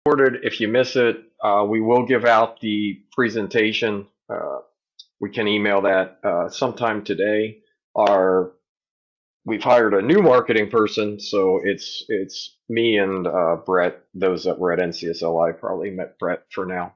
recorded. If you miss it, we will give out the presentation. We can email that sometime today. Our We've hired a new marketing person, so it's me and Brett. Those that were at NCSLI probably met Brett for now.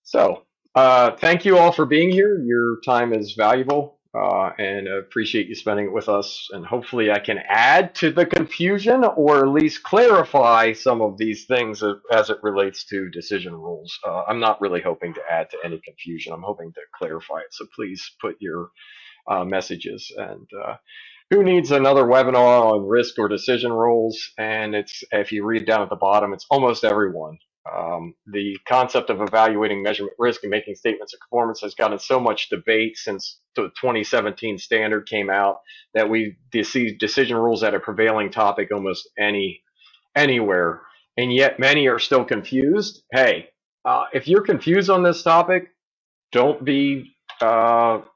So, thank you all for being here. Your time is valuable, and I appreciate you spending it with us. And hopefully, I can add to the confusion or at least clarify some of these things as it relates to decision rules. I'm not really hoping to add to any confusion. I'm hoping to clarify it. So please put your messages. And who needs another webinar on risk or decision rules? And it's, if you read down at the bottom, it's almost everyone. The concept of evaluating measurement risk and making statements of conformance has gotten so much debate since the 2017 standard came out that we see decision rules at a prevailing topic almost anywhere, and yet many are still confused. Hey, if you're confused on this topic, don't be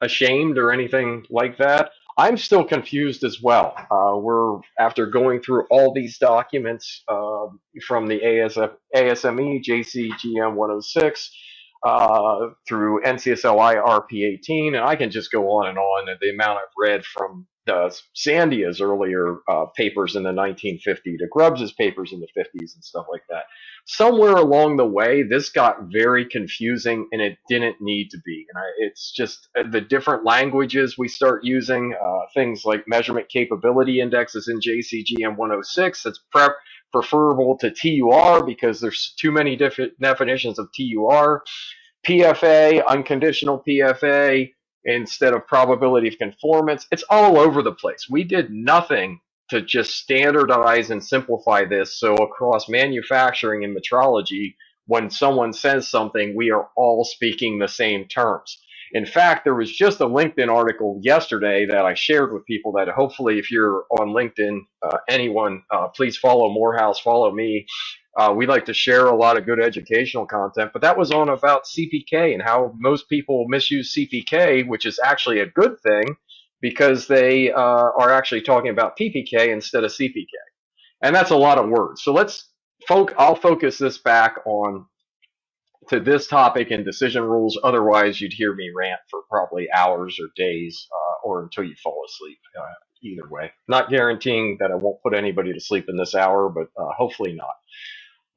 ashamed or anything like that. I'm still confused as well. We're after going through all these documents from the ASME, JCGM 106, through NCSLI RP18, and I can just go on and on. The amount I've read from Sandia's earlier papers in the 1950s to Grubbs's papers in the 50s and stuff like that. Somewhere along the way, this got very confusing, and it didn't need to be. And it's just the different languages we start using, things like measurement capability indexes in JCGM 106. That's preferable to TUR because there's too many different definitions of TUR. PFA, unconditional PFA, instead of probability of conformance. It's all over the place. We did nothing to just standardize and simplify this so across manufacturing and metrology, when someone says something, we are all speaking the same terms. In fact, there was just a LinkedIn article yesterday that I shared with people that hopefully if you're on LinkedIn, anyone, please follow Morehouse, follow me. We like to share a lot of good educational content, but that was on about CPK and how most people misuse CPK, which is actually a good thing because they are actually talking about PPK instead of CPK. And that's a lot of words. So I'll focus this back on to this topic and decision rules. Otherwise, you'd hear me rant for probably hours or days or until you fall asleep. Either way, not guaranteeing that I won't put anybody to sleep in this hour, but hopefully not.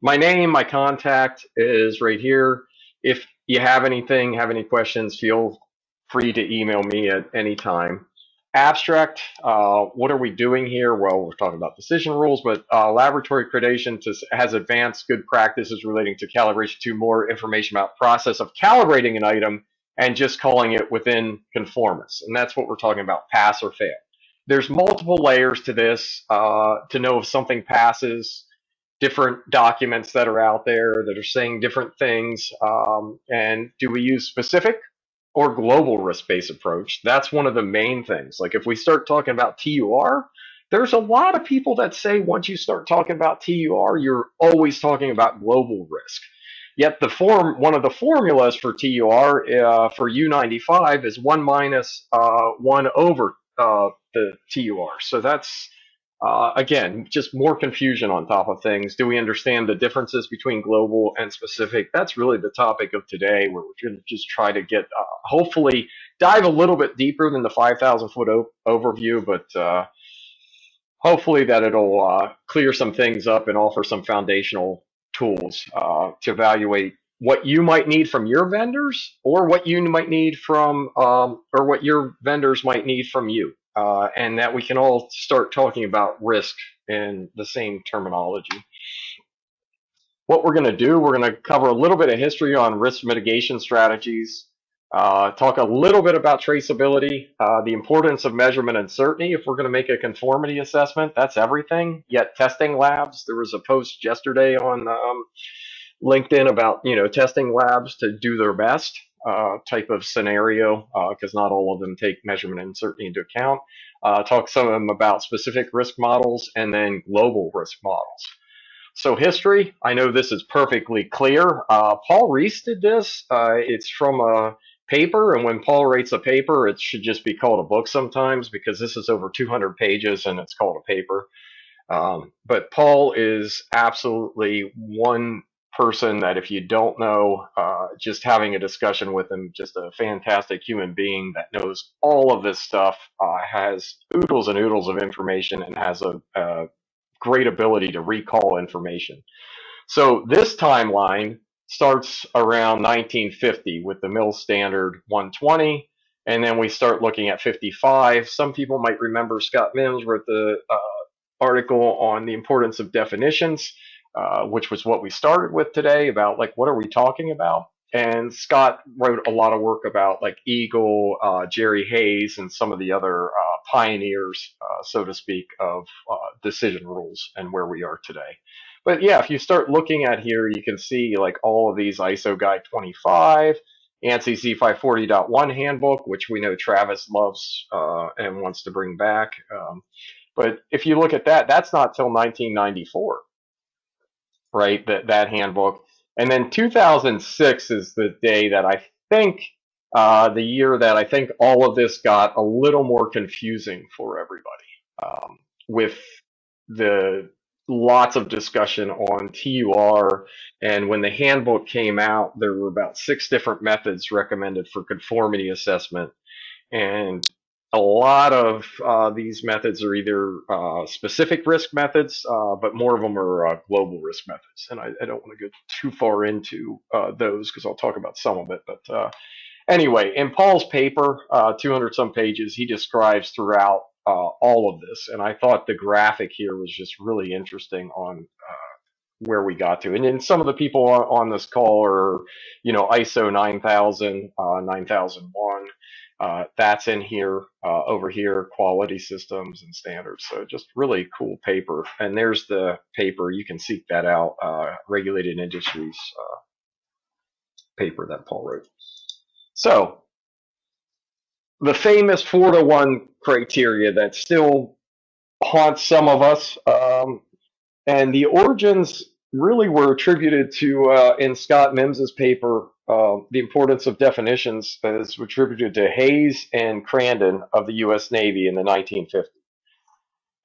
My name, my contact is right here. If you have anything, have any questions, feel free to email me at any time. Abstract, what are we doing here? Well, we're talking about decision rules, but laboratory accreditation has advanced good practices relating to calibration to more information about process of calibrating an item and just calling it within conformance. And that's what we're talking about, pass or fail. There's multiple layers to this to know if something passes, different documents that are out there that are saying different things. And do we use specific or global risk-based approach? That's one of the main things. Like if we start talking about TUR, there's a lot of people that say once you start talking about TUR, you're always talking about global risk. Yet one of the formulas for TUR for U95 is 1 minus 1 over the TUR. So that's again, just more confusion on top of things. Do we understand the differences between global and specific? That's really the topic of today, where we're going to just try to get, hopefully, dive a little bit deeper than the 5,000-foot overview, but hopefully that it'll clear some things up and offer some foundational tools to evaluate what you might need from your vendors or what you might need from, or what your vendors might need from you. And that we can all start talking about risk in the same terminology. What we're going to do, we're going to cover a little bit of history on risk mitigation strategies, talk a little bit about traceability, the importance of measurement uncertainty if we're going to make a conformity assessment. That's everything. Yet testing labs, there was a post yesterday on LinkedIn about testing labs to do their best. Type of scenario, because not all of them take measurement uncertainty into account. Talk some of them about specific risk models and then global risk models. So history, I know this is perfectly clear. Paul Rees did this. It's from a paper, and when Paul writes a paper, it should just be called a book sometimes because this is over 200 pages and it's called a paper. But Paul is absolutely one person that if you don't know, just having a discussion with him, just a fantastic human being that knows all of this stuff, has oodles and oodles of information, and has a great ability to recall information. So this timeline starts around 1950 with the mill standard 120, and then we start looking at 55. Some people might remember Scott Mims wrote the article on the importance of definitions, which was what we started with today about like what are we talking about. And Scott wrote a lot of work about like Eagle, Jerry Hayes, and some of the other pioneers, so to speak, of decision rules and where we are today. But yeah, if you start looking at here, you can see like all of these ISO Guide 25, ANSI Z540.1 handbook, which we know Travis loves and wants to bring back. But if you look at that, that's not till 1994, right? That handbook. And then 2006 is the day that I think, the year that I think all of this got a little more confusing for everybody, with the lots of discussion on TUR. And when the handbook came out, there were about 6 different methods recommended for conformity assessment. And a lot of these methods are either specific risk methods, but more of them are global risk methods. And I don't want to go too far into those because I'll talk about some of it. But anyway, in Paul's paper, 200 some pages, he describes throughout all of this. And I thought the graphic here was just really interesting on where we got to. And then some of the people on this call are, ISO 9000, 9001. That's in here, over here, quality systems and standards. So just really cool paper. And there's the paper. You can seek that out, Regulated Industries paper that Paul wrote. So the famous 4-to-1 criteria that still haunts some of us, and the origins really were attributed to, in Scott Mims's paper, the importance of definitions is attributed to Hayes and Crandon of the U.S. Navy in the 1950s.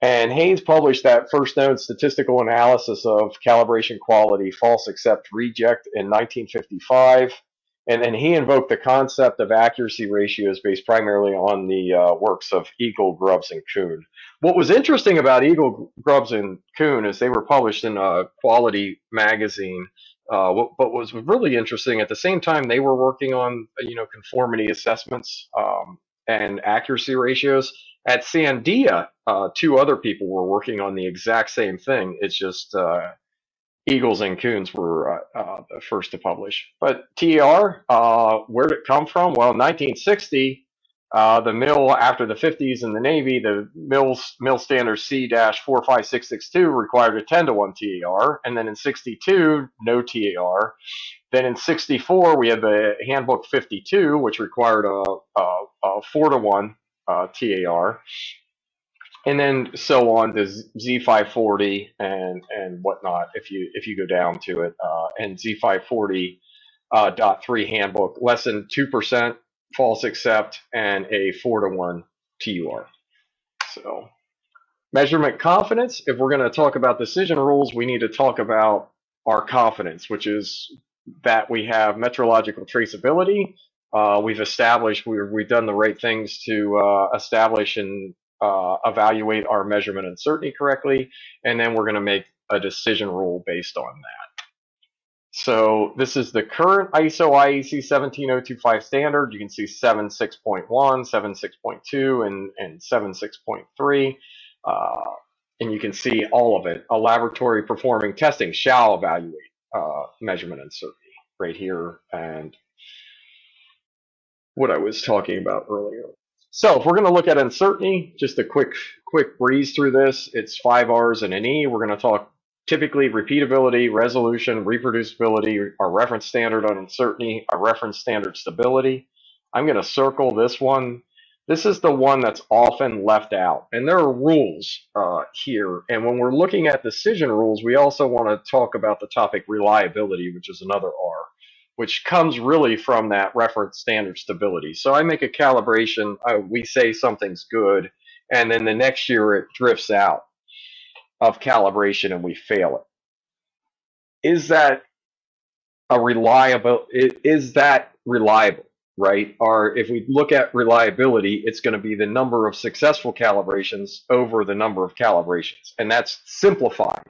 And Hayes published that first known statistical analysis of calibration quality, false accept, reject in 1955. And then he invoked the concept of accuracy ratios based primarily on the works of Eagle, Grubbs, and Kuhn. What was interesting about Eagle, Grubbs, and Kuhn is they were published in a quality magazine. But was really interesting at the same time they were working on conformity assessments and accuracy ratios. At Sandia, 2 other people were working on the exact same thing. It's just Eagles and Kuhn's were the first to publish. But TER, where did it come from? Well, in 1960, the mill after the 50s in the Navy, the mill standard C-45662 required a 10-to-1 TER, and then in 62, no TER. Then in 64, we had the Handbook 52, which required a 4-to-1 TAR, and then so on to Z540 and whatnot. If you go down to it, and Z540.3 handbook, less than 2% false accept and a 4-to-1 TUR. So measurement confidence. If we're going to talk about decision rules, we need to talk about our confidence, which is that we have metrological traceability. We've established we've done the right things to establish and evaluate our measurement uncertainty correctly, and then we're going to make a decision rule based on that. So this is the current ISO IEC 17025 standard. You can see 7.6.1, 7.6.2, and 7.6.3. And you can see all of it. A laboratory performing testing shall evaluate measurement uncertainty right here, and what I was talking about earlier. So if we're going to look at uncertainty, just a quick breeze through this. It's 5 R's and an E. We're going to talk typically repeatability, resolution, reproducibility, our reference standard on uncertainty, our reference standard stability. I'm going to circle this one. This is the one that's often left out. And there are rules here. And when we're looking at decision rules, we also want to talk about the topic reliability, which is another R, which comes really from that reference standard stability. So I make a calibration, we say something's good, and then the next year it drifts out. of calibration and we fail it. Is that is that reliable, right? Or if we look at reliability, it's going to be the number of successful calibrations over the number of calibrations, and that's simplified.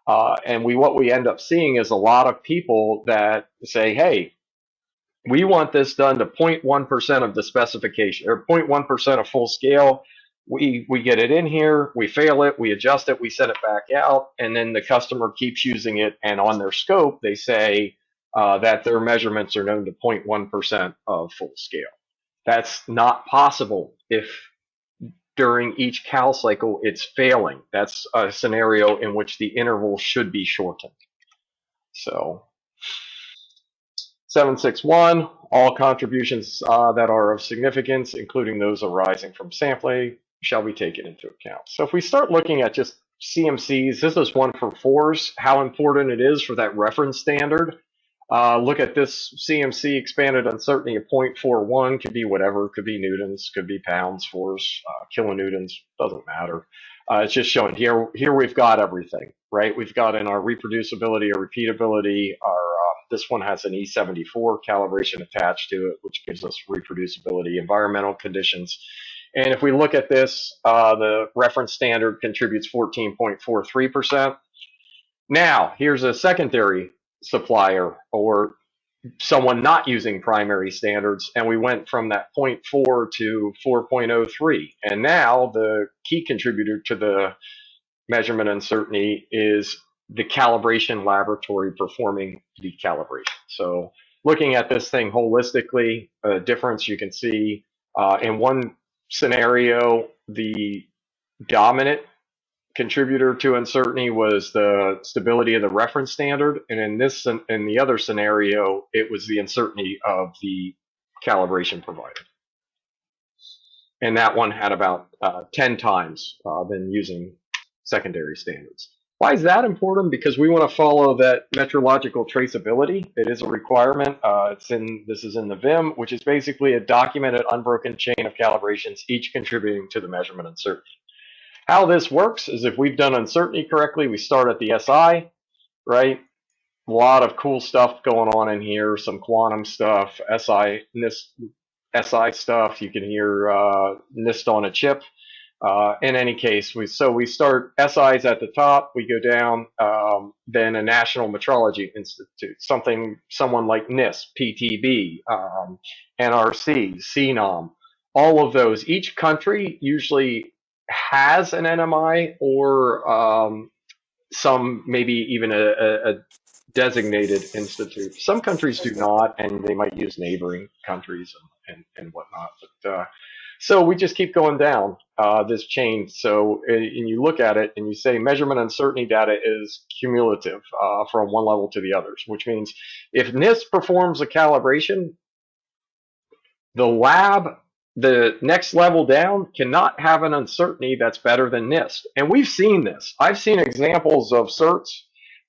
And what we end up seeing is a lot of people that say, hey, we want this done to 0.1% of the specification or 0.1% of full scale. We get it in here, we fail it, we adjust it, we send it back out, and then the customer keeps using it. And on their scope, they say that their measurements are known to 0.1% of full scale. That's not possible if during each cal cycle it's failing. That's a scenario in which the interval should be shortened. So 761, all contributions that are of significance, including those arising from sampling, shall be taken into account. So if we start looking at just CMCs, this is one for fours, how important it is for that reference standard. Look at this CMC expanded uncertainty of 0.41, could be whatever, could be newtons, could be pounds, force, kilonewtons, doesn't matter. It's just showing here we've got everything, right? We've got in our reproducibility or repeatability, our this one has an E74 calibration attached to it, which gives us reproducibility, environmental conditions. And if we look at this, the reference standard contributes 14.43%. Now, here's a secondary supplier or someone not using primary standards, and we went from that 0.4 to 4.03. And now the key contributor to the measurement uncertainty is the calibration laboratory performing the calibration. So looking at this thing holistically, a difference you can see in one scenario, the dominant contributor to uncertainty was the stability of the reference standard, and in the other scenario, it was the uncertainty of the calibration provider. And that one had about 10 times than using secondary standards. Why is that important? Because we want to follow that metrological traceability. It is a requirement. This is in the VIM, which is basically a documented unbroken chain of calibrations, each contributing to the measurement uncertainty. How this works is if we've done uncertainty correctly, we start at the SI, right? A lot of cool stuff going on in here, some quantum stuff, SI stuff. You can hear NIST on a chip. In any case, we start SIs at the top, we go down, then a National Metrology Institute, someone like NIST, PTB, NRC, CNOM, all of those. Each country usually has an NMI or some maybe even a designated institute. Some countries do not, and they might use neighboring countries and whatnot. But so we just keep going down this chain. So and you look at it and you say measurement uncertainty data is cumulative from one level to the others, which means if NIST performs a calibration, the next level down cannot have an uncertainty that's better than NIST. And we've seen this. I've seen examples of certs.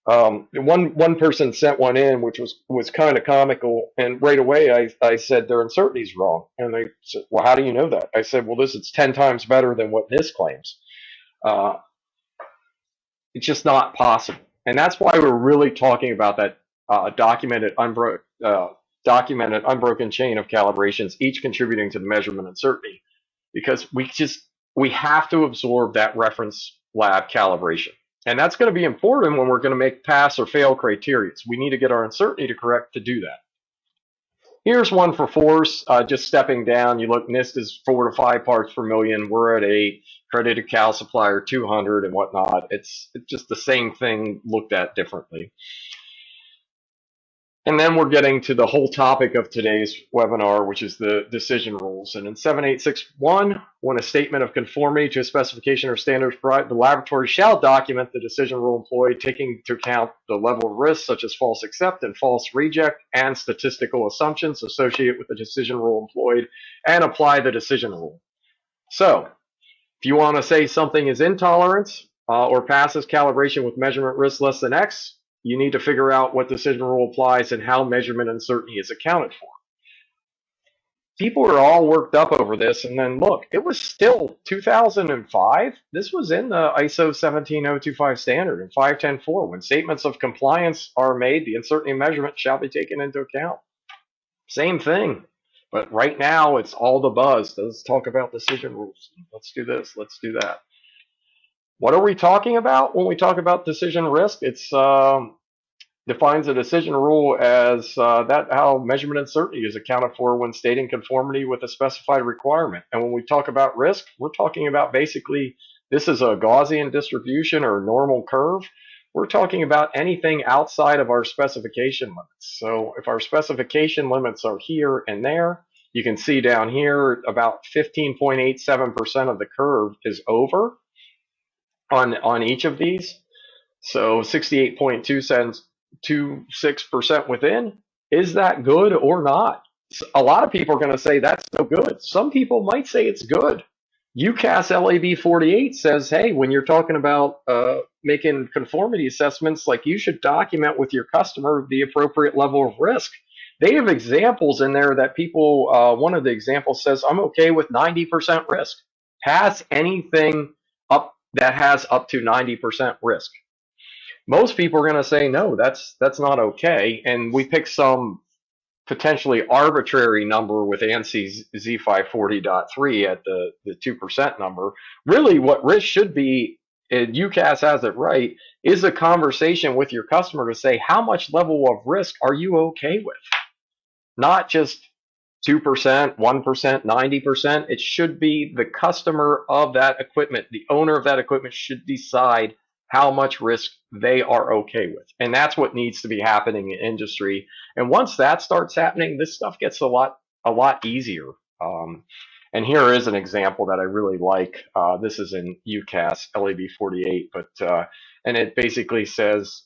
One person sent one in, which was kind of comical. And right away, I said their uncertainty's wrong. And they said, well, how do you know that? I said, well, this is 10 times better than what NIST claims. It's just not possible. And that's why we're really talking about that documented unbroken chain of calibrations, each contributing to the measurement uncertainty, because we have to absorb that reference lab calibration. And that's going to be important when we're going to make pass or fail criteria. We need to get our uncertainty to correct to do that. Here's one for force, just stepping down. You look, NIST is 4 to 5 parts per million. We're at 8. Accredited cal supplier 200 and whatnot. It's just the same thing looked at differently. And then we're getting to the whole topic of today's webinar, which is the decision rules. And in 7861, when a statement of conformity to a specification or standards provided, the laboratory shall document the decision rule employed, taking into account the level of risk, such as false accept and false reject, and statistical assumptions associated with the decision rule employed, and apply the decision rule. So, if you want to say something is intolerance or passes calibration with measurement risk less than X, you need to figure out what decision rule applies and how measurement uncertainty is accounted for. people are all worked up over this, and then look, it was still 2005. This was in the ISO 17025 standard in 5104. When statements of compliance are made, the uncertainty measurement shall be taken into account. Same thing. But right now, it's all the buzz. Let's talk about decision rules. Let's do this. Let's do that. What are we talking about when we talk about decision risk? It's defines a decision rule as that how measurement uncertainty is accounted for when stating conformity with a specified requirement. And when we talk about risk, we're talking about basically this is a Gaussian distribution or normal curve. We're talking about anything outside of our specification limits. So if our specification limits are here and there, you can see down here about 15.87% of the curve is over on each of these. So 68.26% within. Is that good or not? A lot of people are going to say that's no good. Some people might say it's good. UCAS LAB 48 says, hey, when you're talking about making conformity assessments, like you should document with your customer the appropriate level of risk. They have examples in there that people, one of the examples says, I'm okay with 90% risk. Pass anything up that has up to 90% risk. Most people are going to say, no, that's not okay. And we pick some potentially arbitrary number with ANSI Z540.3 at the 2% number. Really, what risk should be, and UCAS has it right, is a conversation with your customer to say, how much level of risk are you okay with? Not just 2%, 1%, 90%. It should be the customer of that equipment, the owner of that equipment should decide how much risk they are okay with. And that's what needs to be happening in industry. And once that starts happening, this stuff gets a lot easier. And here is an example that I really like. This is in UCAS LAB 48, but and it basically says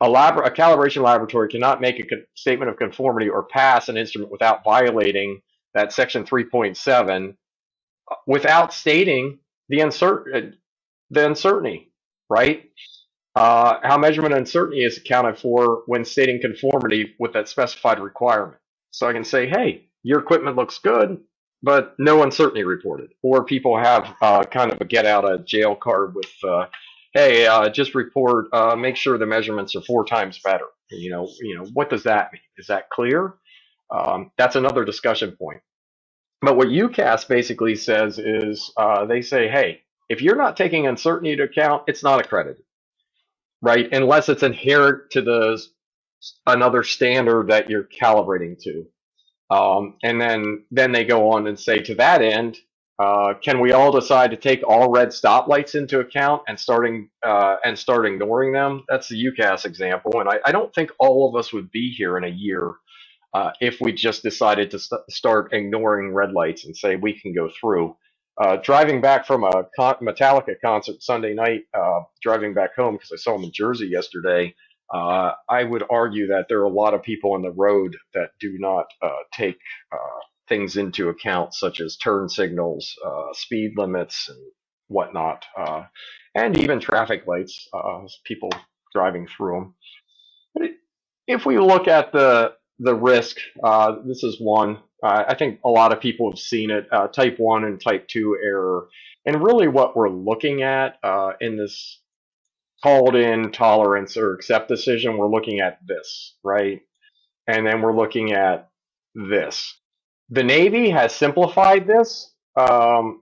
a calibration laboratory cannot make a statement of conformity or pass an instrument without violating that section 3.7 without stating the uncertainty, right? How measurement uncertainty is accounted for when stating conformity with that specified requirement. So I can say, hey, your equipment looks good, but no uncertainty reported. Or people have kind of a get out of jail card with, hey, just report, make sure the measurements are 4 times better. What does that mean? Is that clear? That's another discussion point. But what UCAS basically says is they say, hey, if you're not taking uncertainty into account, it's not accredited, right? Unless it's inherent to another standard that you're calibrating to. And then they go on and say to that end, can we all decide to take all red stoplights into account and start ignoring them? That's the UCAS example. And I don't think all of us would be here in a year if we just decided to start ignoring red lights and say we can go through. Driving back from a Metallica concert Sunday night, driving back home because I saw them in Jersey yesterday, I would argue that there are a lot of people on the road that do not take things into account, such as turn signals, speed limits, and whatnot, and even traffic lights, people driving through them. But if we look at the risk, this is one. I think a lot of people have seen it, type 1 and type 2 error. And really what we're looking at in this called in tolerance or accept decision, we're looking at this, right? And then we're looking at this. The Navy has simplified this to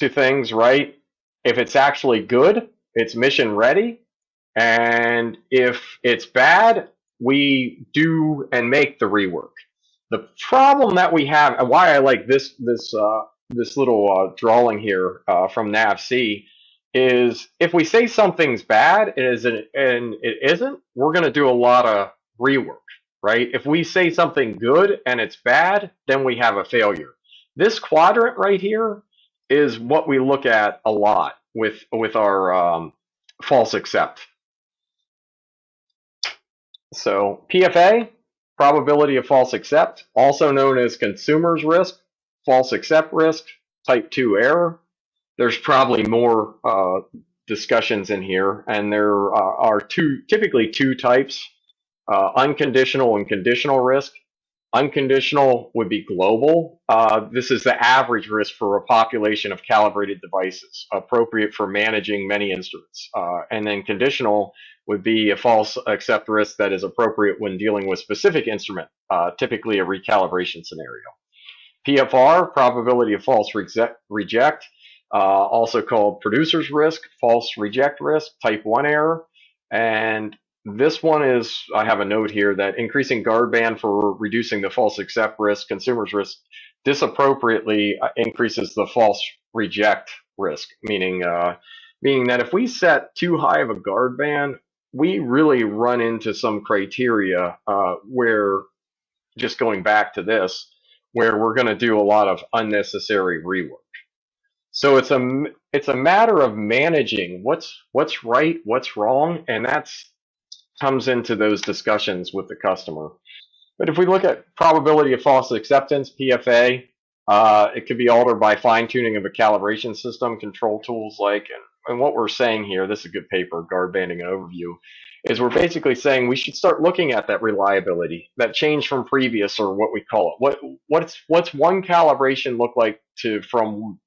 things, right? If it's actually good, it's mission ready. And if it's bad, we do and make the rework. The problem that we have, and why I like this little drawing here from NAVC, is if we say something's bad and it isn't, we're going to do a lot of rework, right? If we say something good and it's bad, then we have a failure. This quadrant right here is what we look at a lot with our false accept. So PFA, probability of false accept, also known as consumer's risk, false accept risk, type 2 error. There's probably more discussions in here, and there are typically two types, unconditional and conditional risk. Unconditional would be global. This is the average risk for a population of calibrated devices, appropriate for managing many instruments. And then conditional would be a false accept risk that is appropriate when dealing with specific instrument, typically a recalibration scenario. PFR, probability of false reject, also called producer's risk, false reject risk, type 1 error. And this one is, I have a note here that increasing guard band for reducing the false accept risk, consumer's risk, disappropriately increases the false reject risk, meaning that if we set too high of a guard band, we really run into some criteria where, just going back to this, where we're going to do a lot of unnecessary rework. So it's a matter of managing what's right, what's wrong, and that's comes into those discussions with the customer. But if we look at probability of false acceptance, PFA, it could be altered by fine tuning of a calibration system, control tools like, and what we're saying here, this is a good paper, guard banding and overview, is we're basically saying we should start looking at that reliability, that change from previous, or what we call it. What's one calibration look like from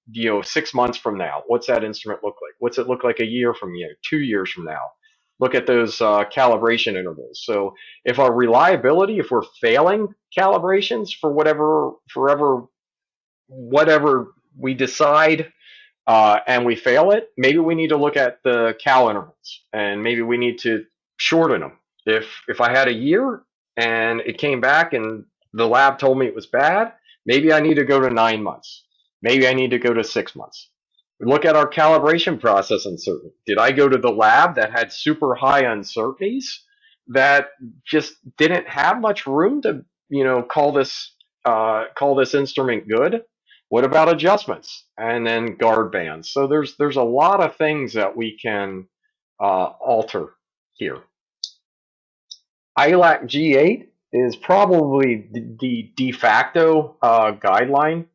6 months from now? What's that instrument look like? What's it look like a year from 2 years from now? Look at those calibration intervals. So if our reliability, if we're failing calibrations for whatever we decide, and we fail it, maybe we need to look at the cal intervals, and maybe we need to shorten them. If I had a year and it came back and the lab told me it was bad, maybe I need to go to 9 months. Maybe I need to go to 6 months. Look at our calibration process uncertainty. Did I go to the lab that had super high uncertainties that just didn't have much room to, call this instrument good? What about adjustments and then guard bands? So there's a lot of things that we can alter here. ILAC G8 is probably the de facto guideline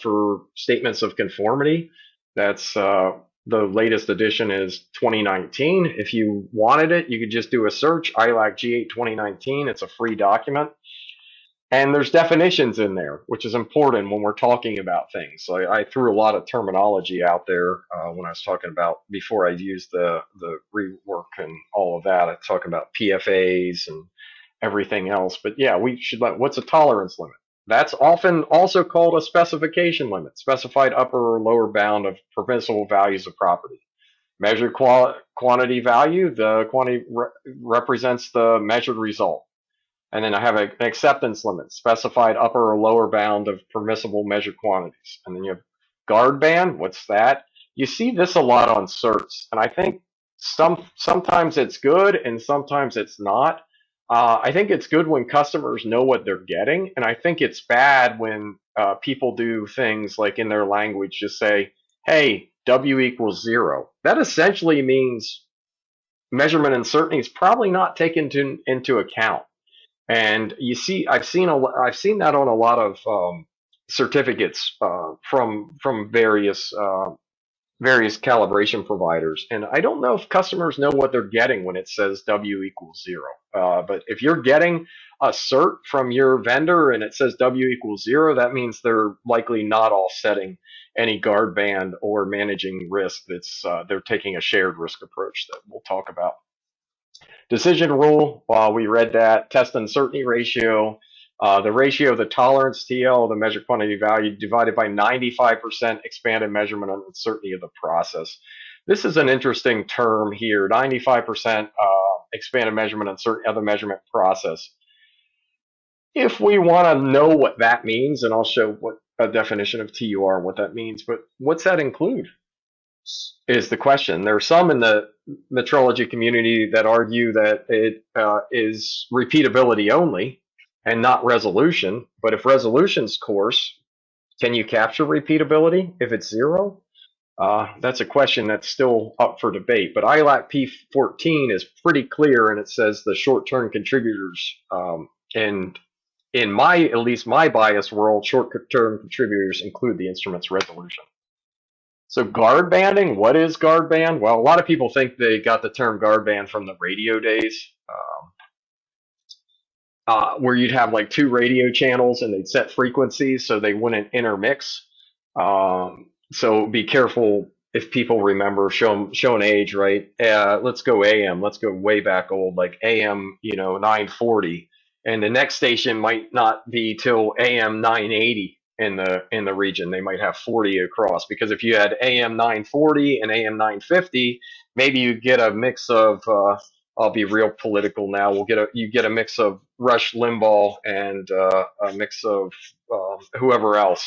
for statements of conformity. That's the latest edition is 2019. If you wanted it, you could just do a search, ILAC G8 2019. It's a free document. And there's definitions in there, which is important when we're talking about things. So I threw a lot of terminology out there when I was talking about, before I used the rework and all of that. I talk about PFAs and everything else. But yeah, we should what's a tolerance limit? That's often also called a specification limit, specified upper or lower bound of permissible values of property. Measured quantity value, the quantity represents the measured result. And then I have an acceptance limit, specified upper or lower bound of permissible measured quantities. And then you have guard band. What's that? You see this a lot on certs, and I think sometimes it's good and sometimes it's not. I think it's good when customers know what they're getting, and I think it's bad when people do things like in their language just say, "Hey, W equals 0." That essentially means measurement uncertainty is probably not taken into account. And you see, I've seen that on a lot of certificates from various calibration providers, and I don't know if customers know what they're getting when it says W equals 0. But if you're getting a cert from your vendor and it says W equals 0, that means they're likely not all setting any guard band or managing risk. They're taking a shared risk approach that we'll talk about. Decision rule, we read that. Test uncertainty ratio, the ratio of the tolerance TL, the measured quantity value, divided by 95% expanded measurement uncertainty of the process. This is an interesting term here, 95% expanded measurement uncertainty of the measurement process. If we want to know what that means, and I'll show what a definition of TUR and what that means, but what's that include? Is the question. There are some in the metrology community that argue that it is repeatability only and not resolution. But if resolution's coarse, can you capture repeatability if it's 0? That's a question that's still up for debate. But ILAC P14 is pretty clear, and it says the short-term contributors, and in at least my bias world, short-term contributors include the instrument's resolution. So guard banding, what is guard band? Well, a lot of people think they got the term guard band from the radio days. where you'd have like two radio channels and they'd set frequencies so they wouldn't intermix. So be careful if people remember, show an age, right? Let's go AM. Let's go way back old, like AM, 940, and the next station might not be till AM 980 in the region. They might have 40 across because if you had AM 940 and AM 950, maybe you get a mix of I'll be real political now. You get a mix of Rush Limbaugh and a mix of whoever else,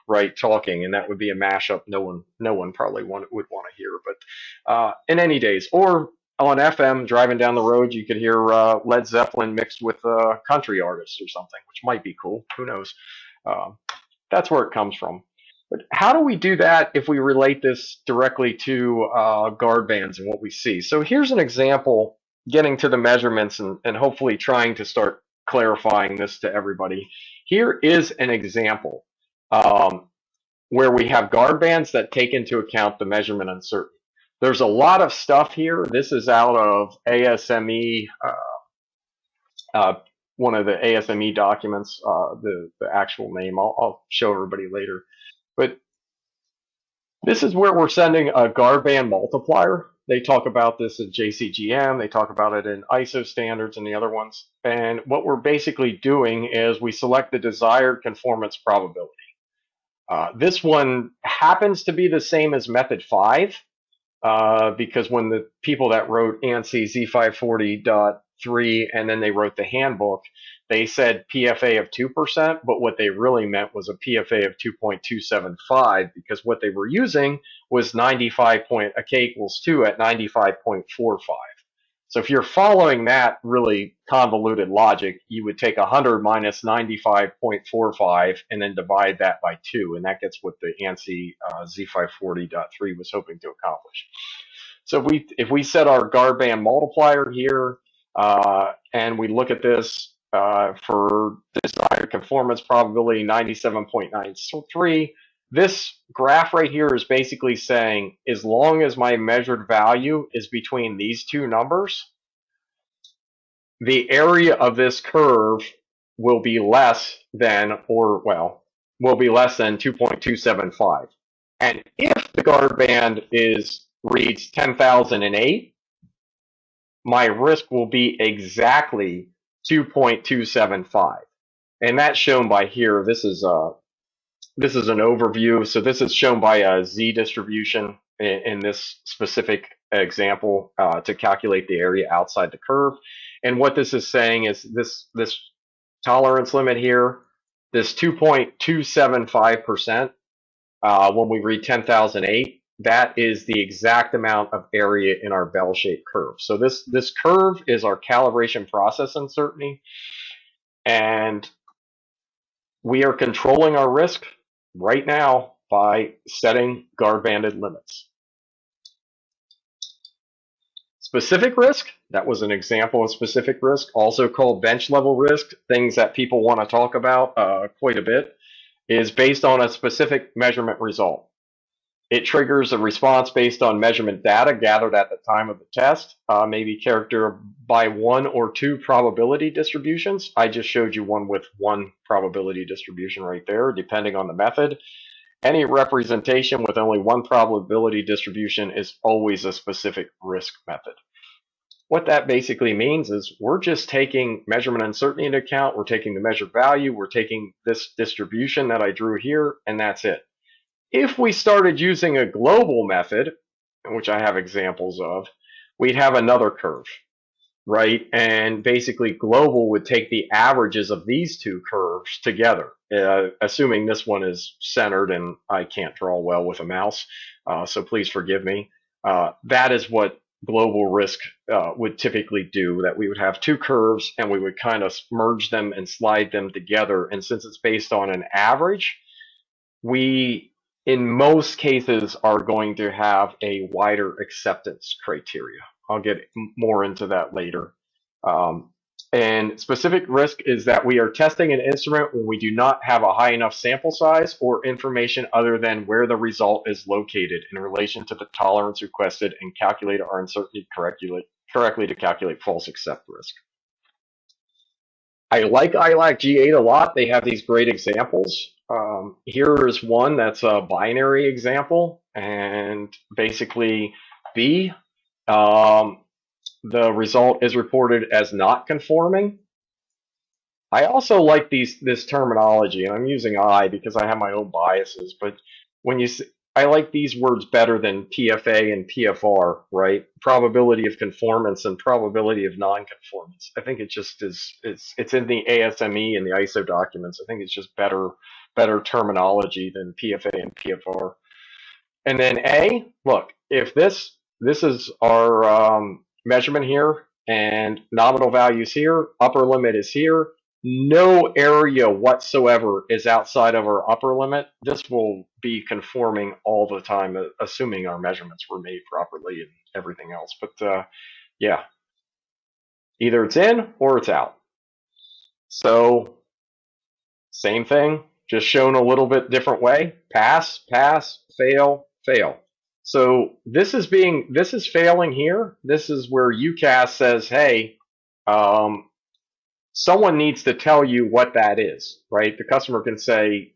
right, talking, and that would be a mashup. No one probably would want to hear. But in any days, or on FM driving down the road, you could hear Led Zeppelin mixed with a country artist or something, which might be cool. Who knows? Uh, that's where it comes from. But how do we do that if we relate this directly to guard bands and what we see? So here's an example, getting to the measurements and hopefully trying to start clarifying this to everybody. Here is an example um, where we have guard bands that take into account the measurement uncertainty. There's a lot of stuff here. This is out of ASME, uh, one of the ASME documents, the actual name. I'll show everybody later. But this is where we're sending a guard band multiplier. They talk about this in JCGM. They talk about it in ISO standards and the other ones. And what we're basically doing is we select the desired conformance probability. This one happens to be the same as method 5 because when the people that wrote ANSI Z540.3 and then they wrote the handbook, they said PFA of 2%, but what they really meant was a PFA of 2.275 because what they were using was 95 point, a K equals 2 at 95.45. So if you're following that really convoluted logic, you would take 100 minus 95.45 and then divide that by 2, and that gets what the ANSI Z540.3 was hoping to accomplish. So if we set our guard band multiplier here and we look at this for desired conformance probability 97.93, this graph right here is basically saying as long as my measured value is between these two numbers, the area of this curve will be less than, will be less than 2.275. And if the guard band reads 10,008, my risk will be exactly 2.275. And that's shown by here. This is an overview. So this is shown by a Z distribution in this specific example to calculate the area outside the curve. And what this is saying is this tolerance limit here, this 2.275%, when we read 10,008, that is the exact amount of area in our bell-shaped curve. So this curve is our calibration process uncertainty, and we are controlling our risk right now by setting guard banded limits. Specific risk, that was an example of specific risk, also called bench level risk, things that people want to talk about quite a bit, is based on a specific measurement result. It triggers a response based on measurement data gathered at the time of the test, maybe characterized by one or two probability distributions. I just showed you one with one probability distribution right there, depending on the method. Any representation with only one probability distribution is always a specific risk method. What that basically means is we're just taking measurement uncertainty into account, we're taking the measured value, we're taking this distribution that I drew here, and that's it. If we started using a global method, which I have examples of, we'd have another curve, right? And basically global would take the averages of these two curves together, assuming this one is centered, and I can't draw well with a mouse, so please forgive me. That is what global risk would typically do, that we would have two curves and we would kind of merge them and slide them together. And since it's based on an average, we in most cases are going to have a wider acceptance criteria. I'll get more into that later. And specific risk is that we are testing an instrument when we do not have a high enough sample size or information other than where the result is located in relation to the tolerance requested and calculate our uncertainty correctly to calculate false accept risk. I like G8 a lot. They have these great examples. Here is one that's a binary example, and basically B, um, the result is reported as not conforming. I also like this terminology, and I'm using I because I have my own biases. But when you, I like these words better than PFA and PFR, right? Probability of conformance and probability of non-conformance. I think it just is. It's in the ASME and the ISO documents. I think it's just better terminology than PFA and PFR. And then A, look, if this is our measurement here, and nominal values here, upper limit is here. No area whatsoever is outside of our upper limit. This will be conforming all the time, assuming our measurements were made properly and everything else. But yeah, either it's in or it's out. So same thing, just shown a little bit different way. Pass, pass, fail, fail. So this is failing here. This is where UCAS says, hey, um, someone needs to tell you what that is, right? The customer can say,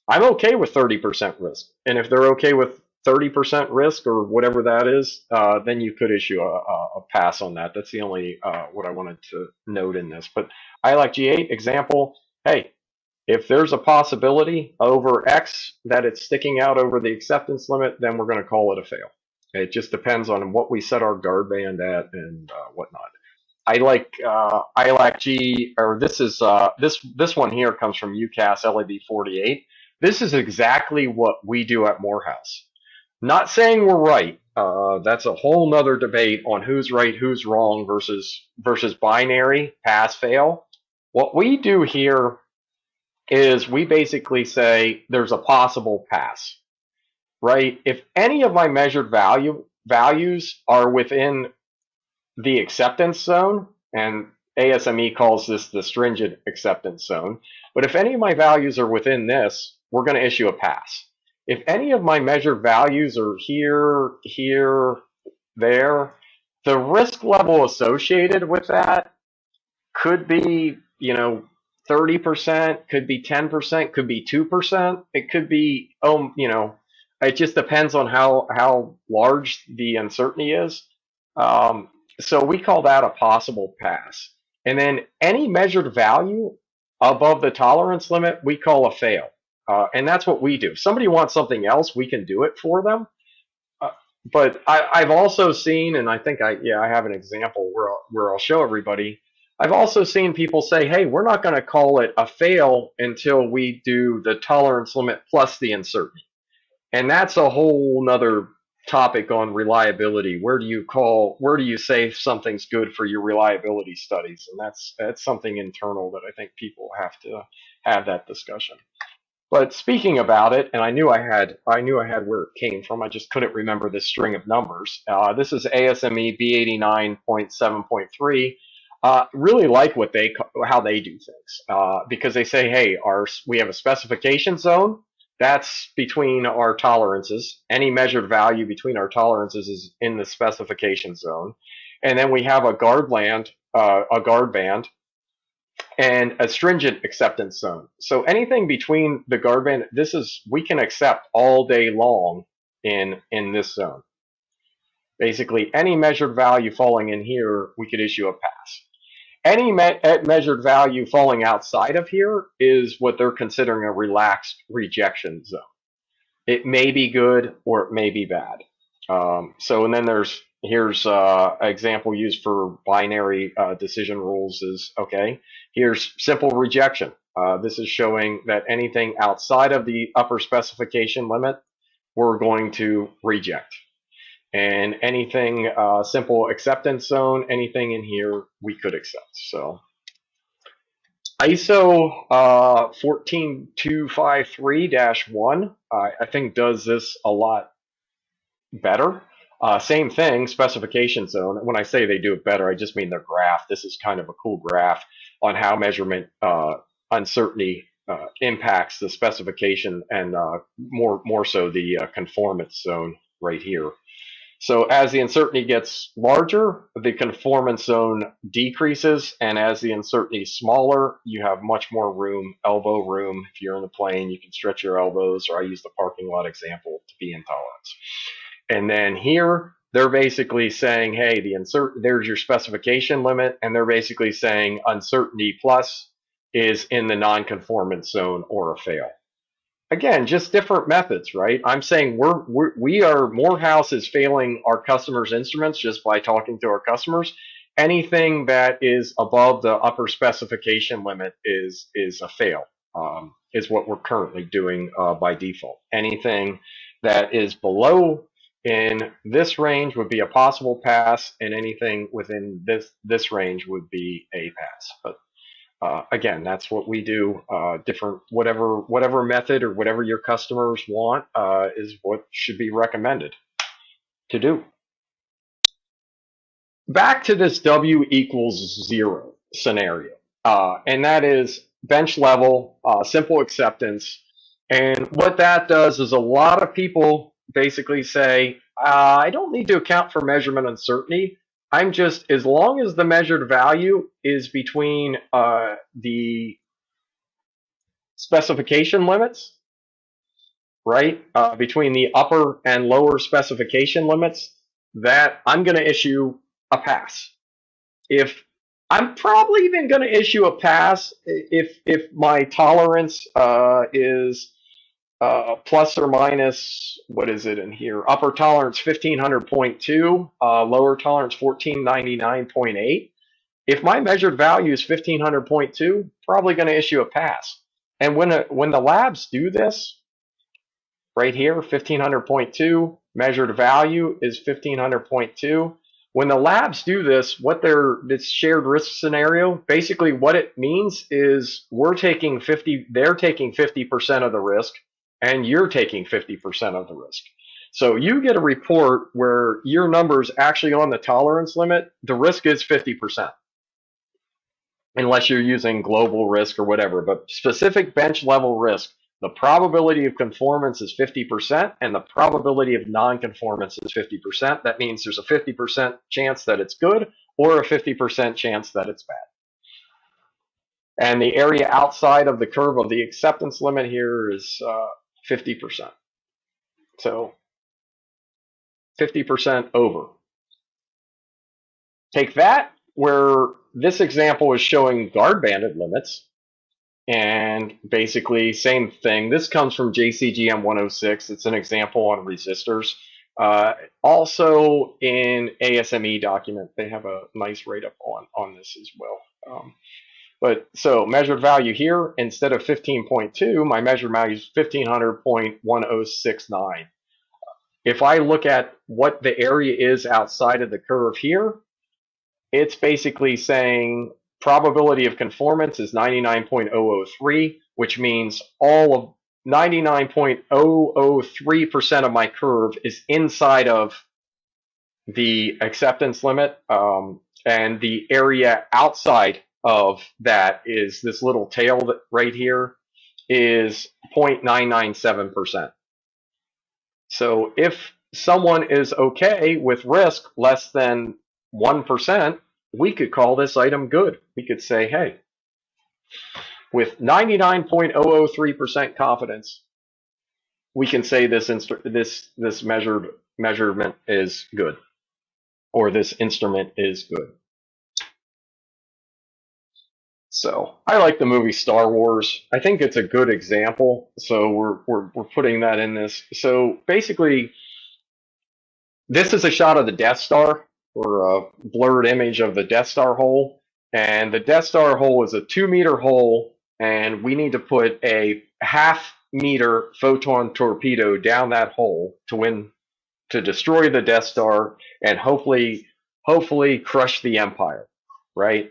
I'm okay with 30% risk. And if they're okay with 30% risk or whatever that is, then you could issue a pass on that. That's the only what I wanted to note in this. But I like G8 example. Hey, if there's a possibility over X that it's sticking out over the acceptance limit, then we're going to call it a fail. It just depends on what we set our guard band at and whatnot. I like G, or this is this one here comes from UCAS LAB 48. This is exactly what we do at Morehouse. Not saying we're right. That's a whole nother debate on who's right, who's wrong versus binary pass fail. What we do here is we basically say there's a possible pass, right? If any of my measured values are within the acceptance zone, and ASME calls this the stringent acceptance zone, but if any of my values are within this, we're going to issue a pass. If any of my measured values are here, here, there, the risk level associated with that could be, 30%, could be 10%, could be 2%. It could be, it just depends on how large the uncertainty is. Um, so we call that a possible pass. And then any measured value above the tolerance limit, we call a fail. And that's what we do. If somebody wants something else, we can do it for them. Uh, but I've also seen, and I think I have an example where I'll show everybody. I've also seen people say, "Hey, we're not going to call it a fail until we do the tolerance limit plus the uncertainty," and that's a whole nother topic on reliability. Where do you say something's good for your reliability studies? And that's something internal that I think people have to have that discussion. But speaking about it, and I knew I had where it came from. I just couldn't remember this string of numbers. This is ASME B89.7.3. Really like how they do things because they say, hey, we have a specification zone that's between our tolerances. Any measured value between our tolerances is in the specification zone, and then we have a guard band and a stringent acceptance zone. So anything between the guard band, we can accept all day long in this zone. Basically, any measured value falling in here, we could issue a pass. Any measured value falling outside of here is what they're considering a relaxed rejection zone. It may be good or it may be bad. And then here's an example used for binary decision rules is, okay, here's simple rejection. This is showing that anything outside of the upper specification limit, we're going to reject. And anything simple acceptance zone, anything in here, we could accept. So ISO 14253-1, I think does this a lot better. Same thing, specification zone. When I say they do it better, I just mean their graph. This is kind of a cool graph on how measurement uncertainty impacts the specification and more so the conformance zone right here. So as the uncertainty gets larger, the conformance zone decreases, and as the uncertainty is smaller, you have much more room, elbow room. If you're in the plane, you can stretch your elbows, or I use the parking lot example to be in tolerance. And then here, they're basically saying, hey, there's your specification limit, and they're basically saying uncertainty plus is in the non-conformance zone or a fail. Again, just different methods, right? I'm saying Morehouse is failing our customers' instruments just by talking to our customers. Anything that is above the upper specification limit is a fail. Is what we're currently doing by default. Anything that is below in this range would be a possible pass, and anything within this range would be a pass. But again, that's what we do. Different, whatever method or whatever your customers want is what should be recommended to do. Back to this W equals 0 scenario, and that is bench level, simple acceptance. And what that does is a lot of people basically say, I don't need to account for measurement uncertainty. I'm just, as long as the measured value is between the specification limits, right, between the upper and lower specification limits, that I'm going to issue a pass. If I'm probably even going to issue a pass if my tolerance is plus or minus, what is it in here? Upper tolerance 1500.2, lower tolerance 1499.8. If my measured value is 1500.2, probably going to issue a pass. And when the labs do this, right here, 1500.2, measured value is 1500.2. When the labs do this, this shared risk scenario, basically what it means is they're taking 50% of the risk, and you're taking 50% of the risk. So you get a report where your number's actually on the tolerance limit, the risk is 50%. Unless you're using global risk or whatever, but specific bench level risk, the probability of conformance is 50% and the probability of non-conformance is 50%. That means there's a 50% chance that it's good or a 50% chance that it's bad. And the area outside of the curve of the acceptance limit here is 50%. So 50% over. Take that, where this example is showing guard banded limits, and basically same thing. This comes from JCGM 106. It's an example on resistors. Also in ASME document, they have a nice write-up on this as well. But so measured value here, instead of 15.2, my measured value is 1500.1069. If I look at what the area is outside of the curve here, it's basically saying probability of conformance is 99.003, which means all of 99.003% of my curve is inside of the acceptance limit, and the area outside of that is this little tail that right here is 0.997%. So if someone is okay with risk less than 1%, we could call this item good. We could say, hey, with 99.003% confidence, we can say this measurement is good, or this instrument is good. So I like the movie Star Wars. I think it's a good example. So we're putting that in this. So basically, this is a shot of the Death Star, or a blurred image of the Death Star hole. And the Death Star hole is a 2-meter hole, and we need to put a half-meter photon torpedo down that hole to destroy the Death Star and hopefully crush the Empire, right?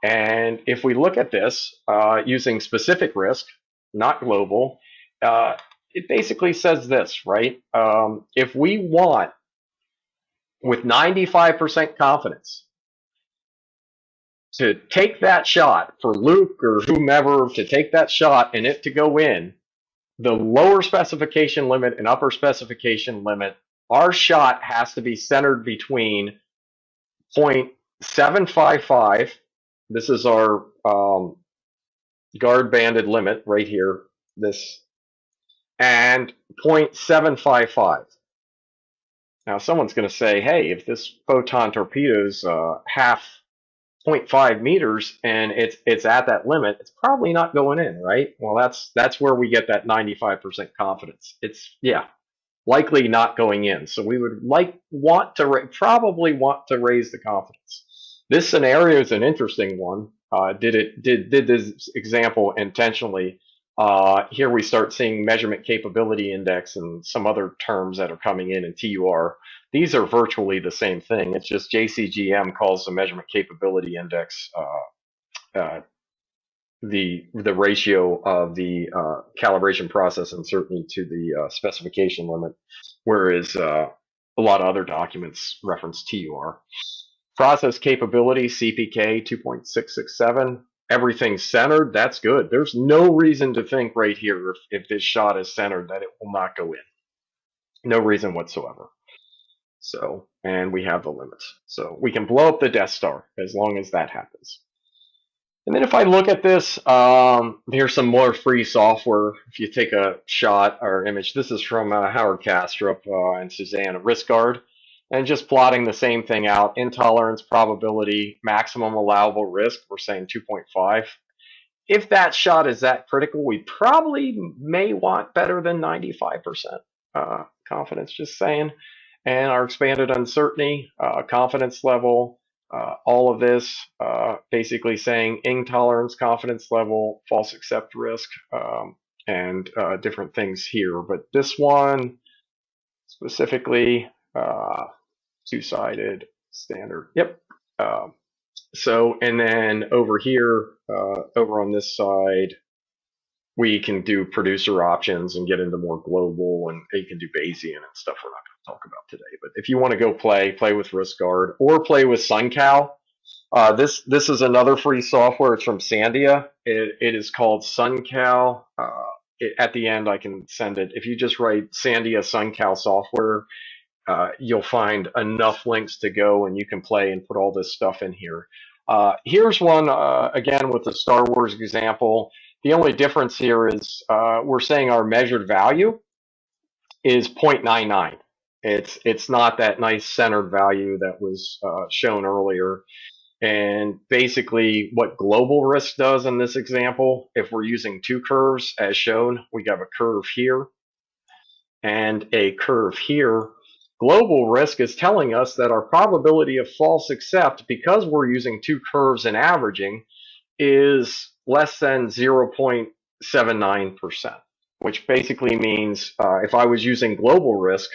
And if we look at this using specific risk, not global, it basically says this, right? If we want, with 95% confidence, to take that shot, for Luke or whomever to take that shot and it to go in, the lower specification limit and upper specification limit our shot has to be centered between 0.755. This is our guard banded limit right here. This and 0.755. Now, someone's going to say, hey, if this photon torpedo's half 0.5 meters and it's at that limit, it's probably not going in, right? Well, that's where we get that 95% confidence. It's likely not going in. So we would probably want to raise the confidence. This scenario is an interesting one. Did this example intentionally. Here we start seeing measurement capability index and some other terms that are coming in TUR. These are virtually the same thing. It's just JCGM calls the measurement capability index the ratio of the calibration process uncertainty to the specification limit, whereas a lot of other documents reference TUR. Process capability, CPK 2.667. Everything's centered. That's good. There's no reason to think right here if this shot is centered that it will not go in. No reason whatsoever. So, and we have the limits. So we can blow up the Death Star as long as that happens. And then if I look at this, here's some more free software. If you take a shot or image, this is from Howard Kastrup and Suzanne RiskGuard, and just plotting the same thing out. Intolerance, probability, maximum allowable risk, we're saying 2.5. If that shot is that critical, we probably may want better than 95% confidence, just saying. And our expanded uncertainty, confidence level, all of this basically saying intolerance, confidence level, false accept risk, and different things here. But this one specifically, two-sided standard. Yep. So, and then over here, over on this side, we can do producer options and get into more global, and you can do Bayesian and stuff we're not going to talk about today. But if you want to go play with RiskGuard or play with SunCal, this is another free software. It's from Sandia. It is called SunCal. At the end, I can send it. If you just write Sandia SunCal software, you'll find enough links to go, and you can play and put all this stuff in here. Here's one, again, with the Star Wars example. The only difference here is we're saying our measured value is 0.99. It's not that nice centered value that was shown earlier. And basically what global risk does in this example, if we're using two curves as shown, we have a curve here and a curve here. Global risk is telling us that our probability of false accept, because we're using two curves and averaging, is less than 0.79%, which basically means if I was using global risk,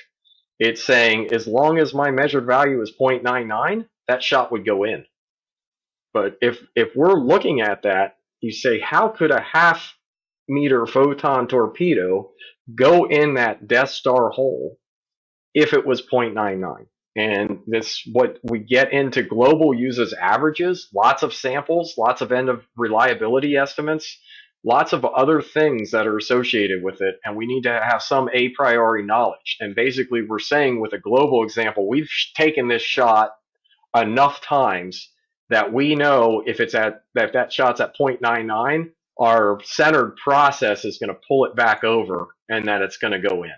it's saying as long as my measured value is 0.99, that shot would go in. But if we're looking at that, you say, how could a half-meter photon torpedo go in that Death Star hole if it was 0.99? And this, what we get into global uses averages, lots of samples, lots of end of reliability estimates, lots of other things that are associated with it. And we need to have some a priori knowledge. And basically we're saying with a global example, we've taken this shot enough times that we know if it's that shot's at 0.99, our centered process is going to pull it back over and that it's going to go in.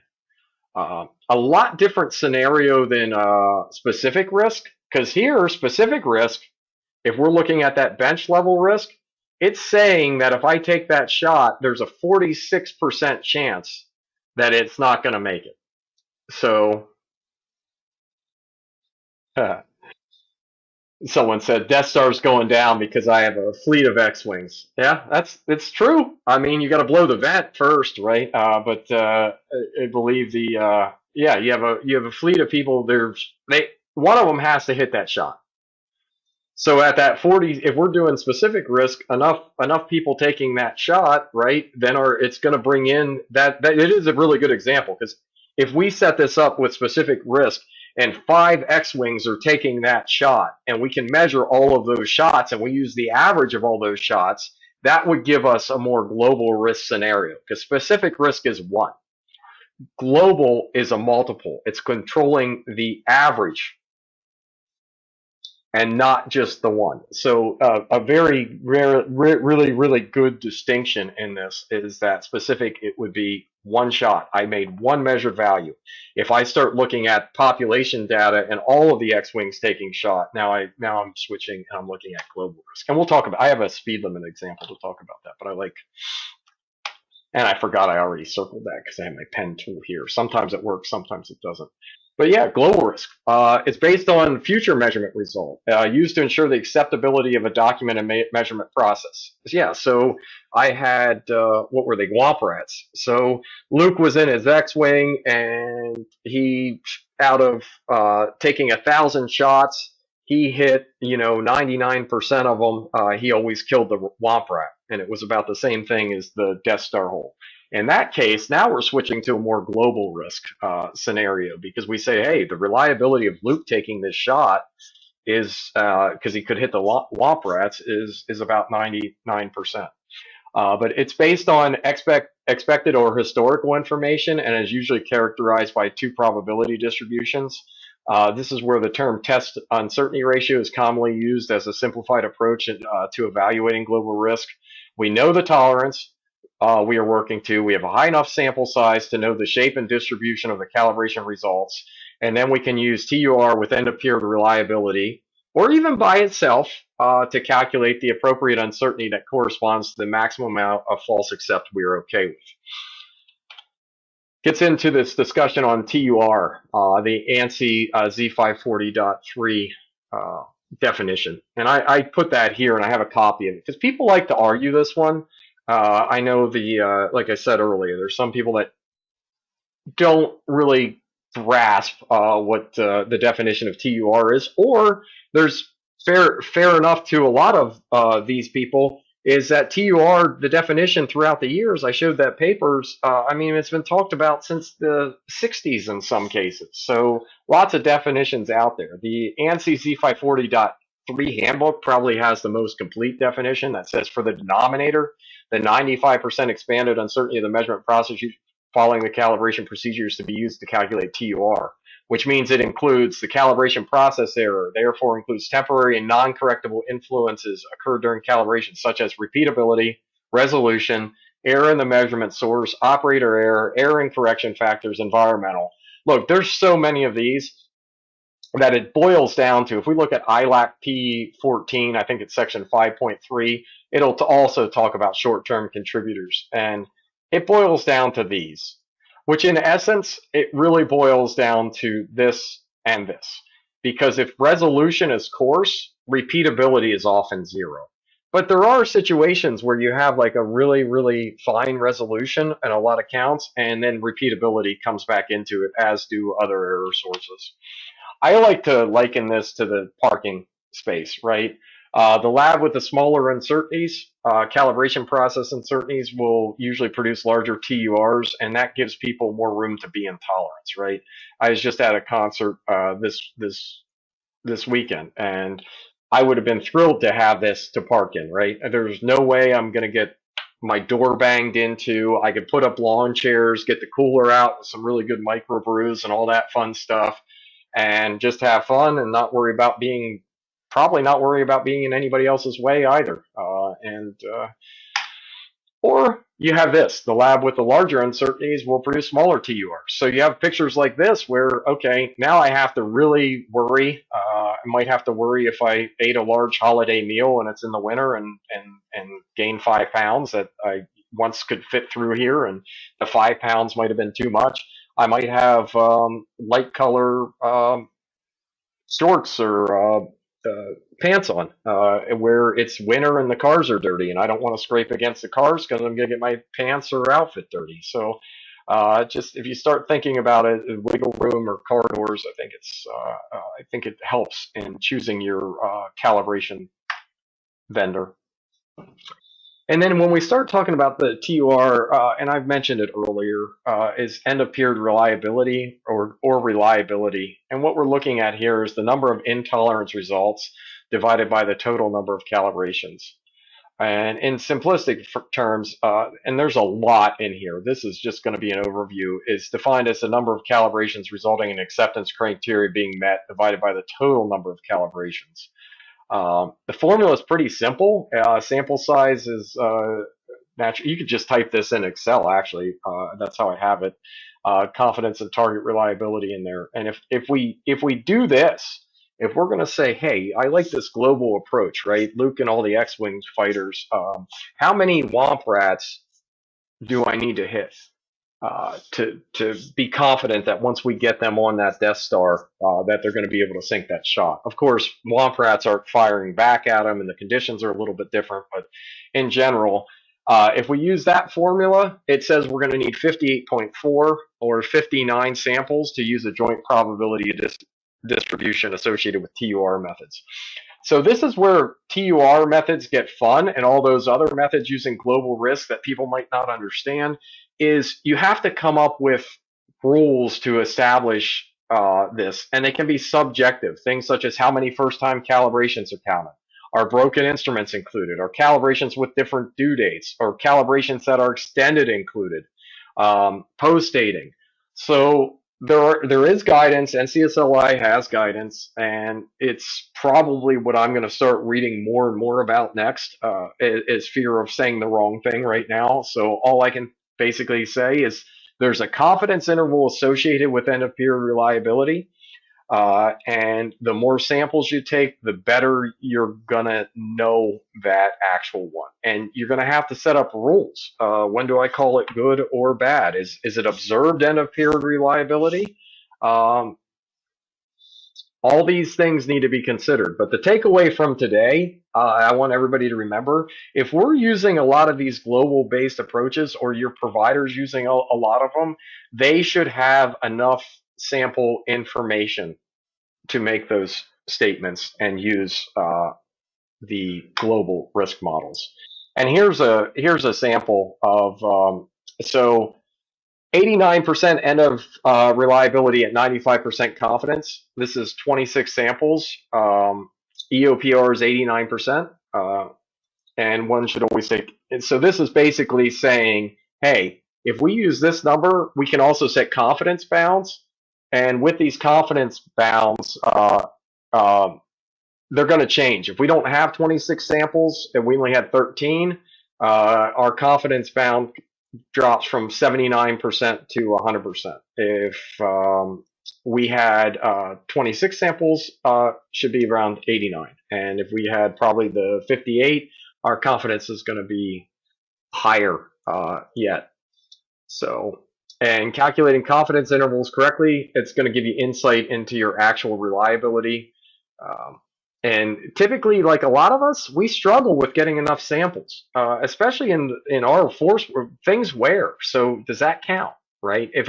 A lot different scenario than specific risk, because here, specific risk, if we're looking at that bench level risk, it's saying that if I take that shot, there's a 46% chance that it's not going to make it. So, someone said Death Star's going down because I have a fleet of X-wings. Yeah, it's true. I mean, you got to blow the vent first, right? But I believe the you have a fleet of people. One of them has to hit that shot. So at that 40, if we're doing specific risk, enough people taking that shot, right? Then it's going to bring in that it is a really good example, because if we set this up with specific risk and 5 X-wings are taking that shot, and we can measure all of those shots, and we use the average of all those shots, that would give us a more global risk scenario, because specific risk is 1. Global is a multiple. It's controlling the average and not just the one. So a very rare, really good distinction in this is that specific. It would be one shot. I made one measured value. If I start looking at population data and all of the X-wings taking shot, now I'm switching and I'm looking at global risk. And we'll talk about. I have a speed limit example to talk about that, but I like. And I forgot I already circled that because I have my pen tool here. Sometimes it works, sometimes it doesn't. But yeah, global risk. It's based on future measurement result used to ensure the acceptability of a document and measurement process. Yeah, so I had, what were they, Womp rats. So Luke was in his X-Wing and he, out of taking 1,000 shots, he hit, 99% of them. He always killed the Womp rat. And it was about the same thing as the Death Star hole. In that case, now we're switching to a more global risk scenario because we say, hey, the reliability of Luke taking this shot is because he could hit the Womp rats is about 99%. But it's based on expected or historical information and is usually characterized by two probability distributions. This is where the term test uncertainty ratio is commonly used as a simplified approach to evaluating global risk. We know the tolerance we are working to. We have a high enough sample size to know the shape and distribution of the calibration results. And then we can use TUR with end of period reliability, or even by itself, to calculate the appropriate uncertainty that corresponds to the maximum amount of false accept we are okay with. Gets into this discussion on TUR, the ANSI Z540.3 definition. And I put that here and I have a copy of it because people like to argue this one. I know like I said earlier, there's some people that don't really grasp what the definition of TUR is, or there's fair enough to a lot of these people is that TUR, the definition throughout the years, I showed that papers, it's been talked about since the 60s in some cases. So lots of definitions out there. The ANSI Z540.3 handbook probably has the most complete definition that says for the denominator, the 95% expanded uncertainty of the measurement process following the calibration procedures to be used to calculate TUR, which means it includes the calibration process error, therefore includes temporary and non-correctable influences occurred during calibration, such as repeatability, resolution, error in the measurement source, operator error, error in correction factors, environmental. Look, there's so many of these that it boils down to, if we look at ILAC P14, I think it's section 5.3, it'll also talk about short-term contributors. And it boils down to these, which in essence, it really boils down to this and this. Because if resolution is coarse, repeatability is often zero. But there are situations where you have like a really fine resolution and a lot of counts, and then repeatability comes back into it, as do other error sources. I like to liken this to the parking space, right? The lab with the smaller uncertainties, calibration process uncertainties, will usually produce larger TURs, and that gives people more room to be in tolerance, right? I was just at a concert this weekend, and I would have been thrilled to have this to park in, right? There's no way I'm going to get my door banged into. I could put up lawn chairs, get the cooler out with some really good microbrews and all that fun stuff, and just have fun and not worry about being in anybody else's way either. Or you have this, the lab with the larger uncertainties will produce smaller TURs. So you have pictures like this where, okay, now I have to really worry. I might have to worry if I ate a large holiday meal and it's in the winter and gain 5 pounds that I once could fit through here, and the 5 pounds might have been too much. I might have light color shorts or pants on where it's winter and the cars are dirty, and I don't want to scrape against the cars because I'm going to get my pants or outfit dirty. So just if you start thinking about it, wiggle room or car doors, I think it helps in choosing your calibration vendor. And then when we start talking about the TUR, and I've mentioned it earlier, is end of period reliability or reliability. And what we're looking at here is the number of intolerance results divided by the total number of calibrations. And in simplistic terms, and there's a lot in here, this is just going to be an overview, is defined as the number of calibrations resulting in acceptance criteria being met divided by the total number of calibrations. The formula is pretty simple. Sample size is natural. You could just type this in Excel, actually. That's how I have it. Confidence and target reliability in there. And if we do this, if we're going to say, hey, I like this global approach, right? Luke and all the X-Wing fighters, how many Womp Rats do I need to hit to be confident that once we get them on that Death Star, that they're going to be able to sink that shot? Of course, Womp Rats aren't firing back at them, and the conditions are a little bit different, but in general, if we use that formula, it says we're going to need 58.4 or 59 samples to use a joint probability distribution associated with TUR methods. So this is where TUR methods get fun, and all those other methods using global risk that people might not understand is you have to come up with rules to establish this, and they can be subjective. Things such as how many first-time calibrations are counted. Are broken instruments included? Are calibrations with different due dates? Or calibrations that are extended included? Post-dating. So there is guidance. NCSLI has guidance, and it's probably what I'm going to start reading more and more about next. Is fear of saying the wrong thing right now. So all I can basically say is there's a confidence interval associated with end of period reliability. And the more samples you take, the better you're going to know that actual one. And you're going to have to set up rules. When do I call it good or bad? Is it observed end of period reliability? Um, all these things need to be considered. But the takeaway from today, I want everybody to remember, if we're using a lot of these global based approaches, or your provider's using a lot of them, they should have enough sample information to make those statements and use the global risk models. And here's a sample of so 89% end of reliability at 95% confidence. This is 26 samples. EOPR is 89%, and one should always take. And so this is basically saying, hey, if we use this number, we can also set confidence bounds, and with these confidence bounds, they're going to change. If we don't have 26 samples and we only had 13, our confidence bound drops from 79% to 100%. If we had 26 samples, should be around 89. And if we had probably the 58, our confidence is going to be higher yet. So, and calculating confidence intervals correctly, it's going to give you insight into your actual reliability. And typically, like a lot of us, we struggle with getting enough samples, especially in our force where things wear. So does that count, right? If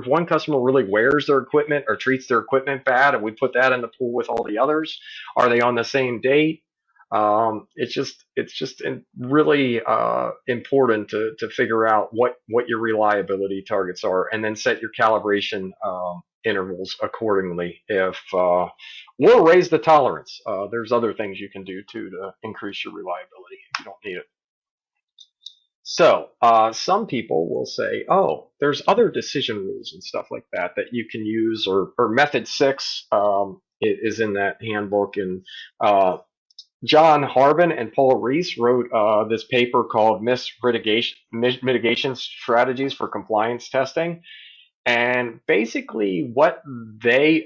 one customer really wears their equipment or treats their equipment bad, and we put that in the pool with all the others, are they on the same date? It's just really important to figure out what your reliability targets are, and then set your calibration intervals accordingly. If or raise the tolerance. There's other things you can do too to increase your reliability if you don't need it. So some people will say, oh, there's other decision rules and stuff like that you can use, or method 6 is in that handbook. And John Harbin and Paul Reese wrote this paper called Mitigation Strategies for Compliance Testing. And basically what they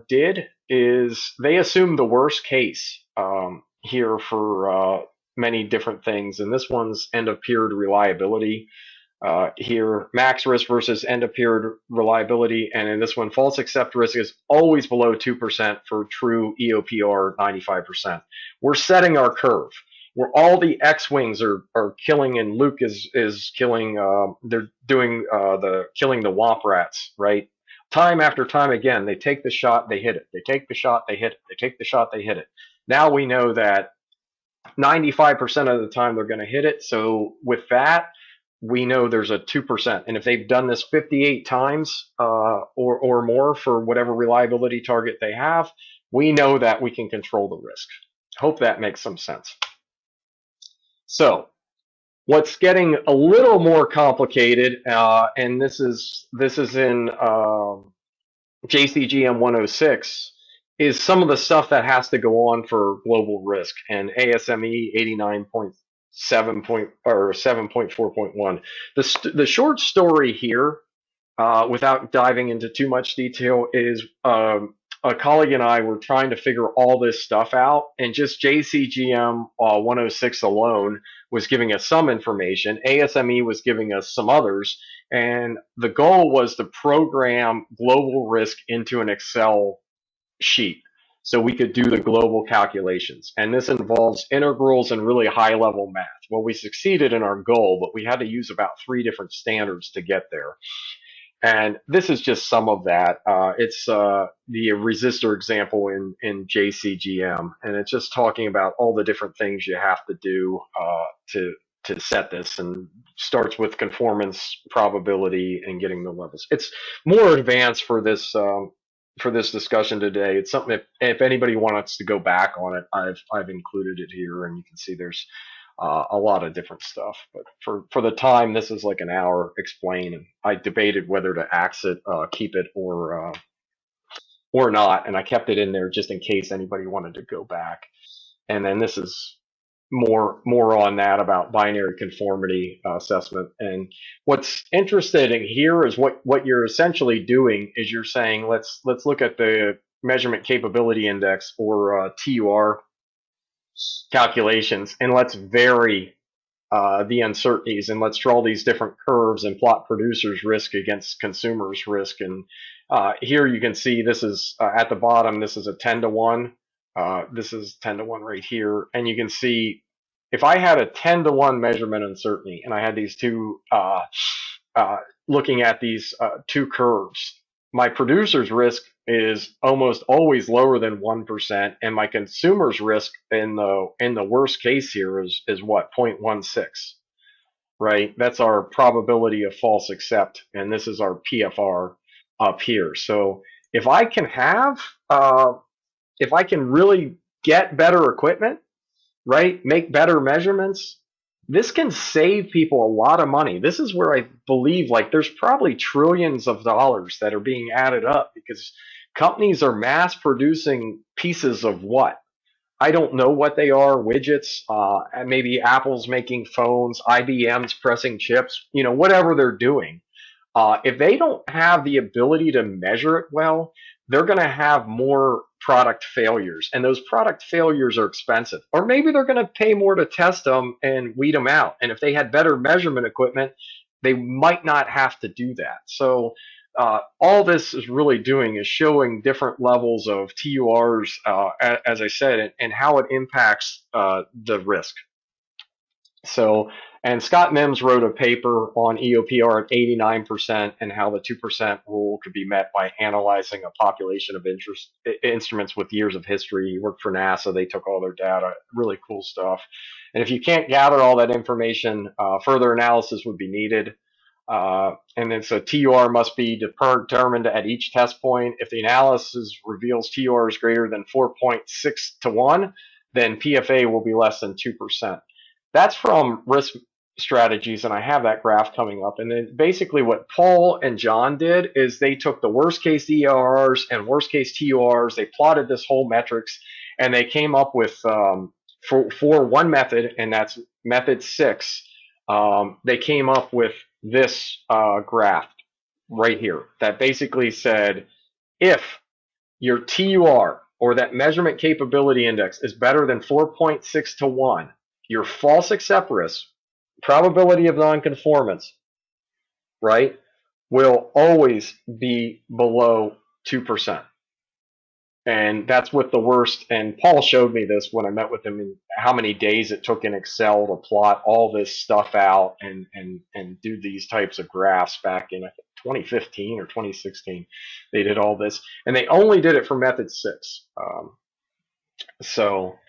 did is they assumed the worst case here for many different things. And this one's end of period reliability. Here, max risk versus end of period reliability. And in this one, false accept risk is always below 2% for true EOPR 95%. We're setting our curve where all the X-Wings are killing, and Luke is killing, they're doing killing the Womp Rats, right? Time after time again, they take the shot, they hit it. They take the shot, they hit it. They take the shot, they hit it. Now we know that 95% of the time they're going to hit it. So with that, we know there's a 2%. And if they've done this 58 times or more for whatever reliability target they have, we know that we can control the risk. Hope that makes some sense. So what's getting a little more complicated, and this is in JCGM 106, is some of the stuff that has to go on for global risk and ASME 89.7 point or 7.4.1. The short story here, without diving into too much detail, is a colleague and I were trying to figure all this stuff out, and just JCGM 106 alone was giving us some information. ASME was giving us some others, and the goal was to program global risk into an Excel sheet so we could do the global calculations. And this involves integrals and really high level math. Well, we succeeded in our goal, but we had to use about 3 different standards to get there. And this is just some of that. It's the resistor example in JCGM, and it's just talking about all the different things you have to do to set this, and starts with conformance, probability, and getting the levels. It's more advanced for this discussion today. It's something, if anybody wants to go back on it, I've included it here, and you can see there's a lot of different stuff. But for the time, this is like an hour explain, and I debated whether to axe it, keep it, or not, and I kept it in there just in case anybody wanted to go back. And then this is more on that about binary conformity assessment. And what's interesting here is what you're essentially doing is you're saying let's look at the measurement capability index, or TUR calculations, and let's vary the uncertainties, and let's draw these different curves and plot producers risk against consumers risk. And here you can see this is at the bottom, this is a 10 to 1. This is 10 to 1 right here. And you can see if I had a 10 to 1 measurement uncertainty and I had these two, looking at these two curves, my producer's risk is almost always lower than 1%, and my consumer's risk in the worst case here is what, 0.16, right? That's our probability of false accept, and this is our PFR up here. So if I can have, if I can really get better equipment, right, make better measurements, this can save people a lot of money. This is where I believe, like, there's probably trillions of dollars that are being added up because companies are mass producing pieces of what? I don't know what they are, widgets, and maybe Apple's making phones, IBM's pressing chips, whatever they're doing. If they don't have the ability to measure it well, they're going to have more product failures, and those product failures are expensive. Or maybe they're going to pay more to test them and weed them out. And if they had better measurement equipment, they might not have to do that. So all this is really doing is showing different levels of TURs, as I said, and how it impacts the risk. So, and Scott Mims wrote a paper on EOPR at 89% and how the 2% rule could be met by analyzing a population of instruments with years of history. He worked for NASA. They took all their data. Really cool stuff. And if you can't gather all that information, further analysis would be needed. And then so TUR must be determined at each test point. If the analysis reveals TUR is greater than 4.6 to 1, then PFA will be less than 2%. That's from risk strategies, and I have that graph coming up. And then basically what Paul and John did is they took the worst case ERRs and worst case TURs, they plotted this whole metrics, and they came up with, for one method, and that's method 6, they came up with this graph right here that basically said if your TUR, or that measurement capability index, is better than 4.6 to 1, your false accept risk, probability of nonconformance, right, will always be below 2%. And that's what the worst, and Paul showed me this when I met with him, and how many days it took in Excel to plot all this stuff out and do these types of graphs back in, I think, 2015 or 2016. They did all this, and they only did it for method 6. So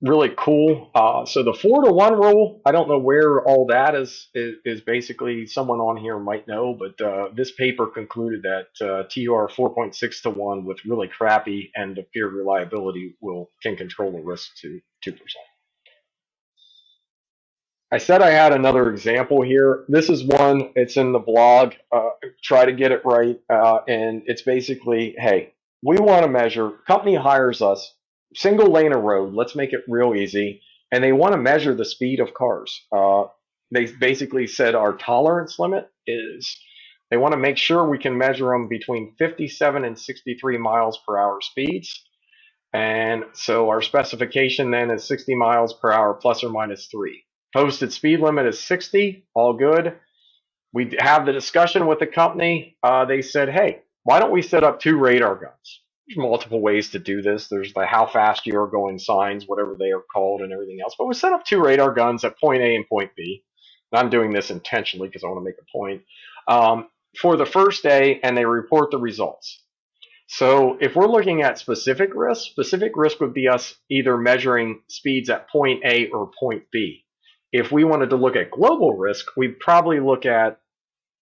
really cool. So the 4 to 1 rule, I don't know where all that is basically, someone on here might know, but this paper concluded that TUR 4.6 to 1 with really crappy end of period reliability can control the risk to 2%. I said I had another example here. This is one, it's in the blog. Try to get it right. And it's basically, hey, we want to measure, company hires us, single lane of road, let's make it real easy. And they want to measure the speed of cars. They basically said our tolerance limit is, they want to make sure we can measure them between 57 and 63 miles per hour speeds. And so our specification then is 60 miles per hour plus or minus 3. Posted speed limit is 60, all good. We have the discussion with the company. They said, hey, why don't we set up 2 radar guns? There's multiple ways to do this. There's the how fast you're going signs, whatever they are called, and everything else. But we set up 2 radar guns at point A and point B. And I'm doing this intentionally because I want to make a point. For the first day, and they report the results. So if we're looking at specific risk would be us either measuring speeds at point A or point B. If we wanted to look at global risk, we'd probably look at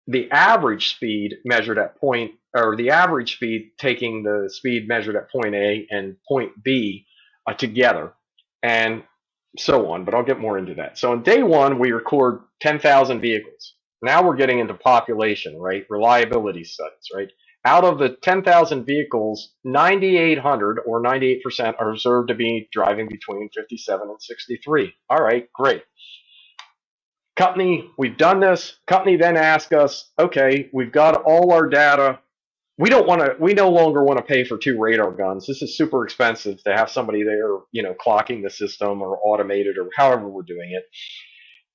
the average speed measured at point, or the average speed taking the speed measured at point A and point B together, and so on. But I'll get more into that. So on day one, we record 10,000 vehicles. Now we're getting into population, right? Reliability studies, right? Out of the 10,000 vehicles, 9,800 or 98% are observed to be driving between 57 and 63. All right, great. Company, we've done this. Company then asks us, okay, we've got all our data. We no longer want to pay for 2 radar guns. This is super expensive to have somebody there, clocking the system or automated or however we're doing it.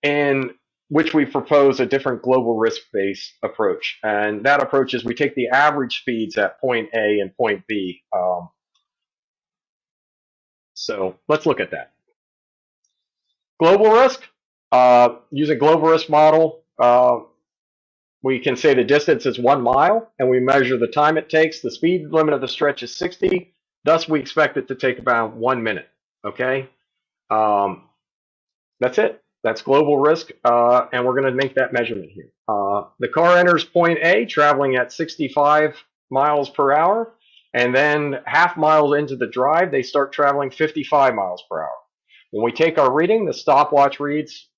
And which we propose a different global risk-based approach. And that approach is we take the average speeds at point A and point B. So let's look at that. Global risk, using global risk model, we can say the distance is 1 mile, and we measure the time it takes. The speed limit of the stretch is 60. Thus, we expect it to take about 1 minute. Okay, that's it. That's global risk, and we're going to make that measurement here. The car enters point A, traveling at 65 miles per hour, and then half mile into the drive, they start traveling 55 miles per hour. When we take our reading, the stopwatch reads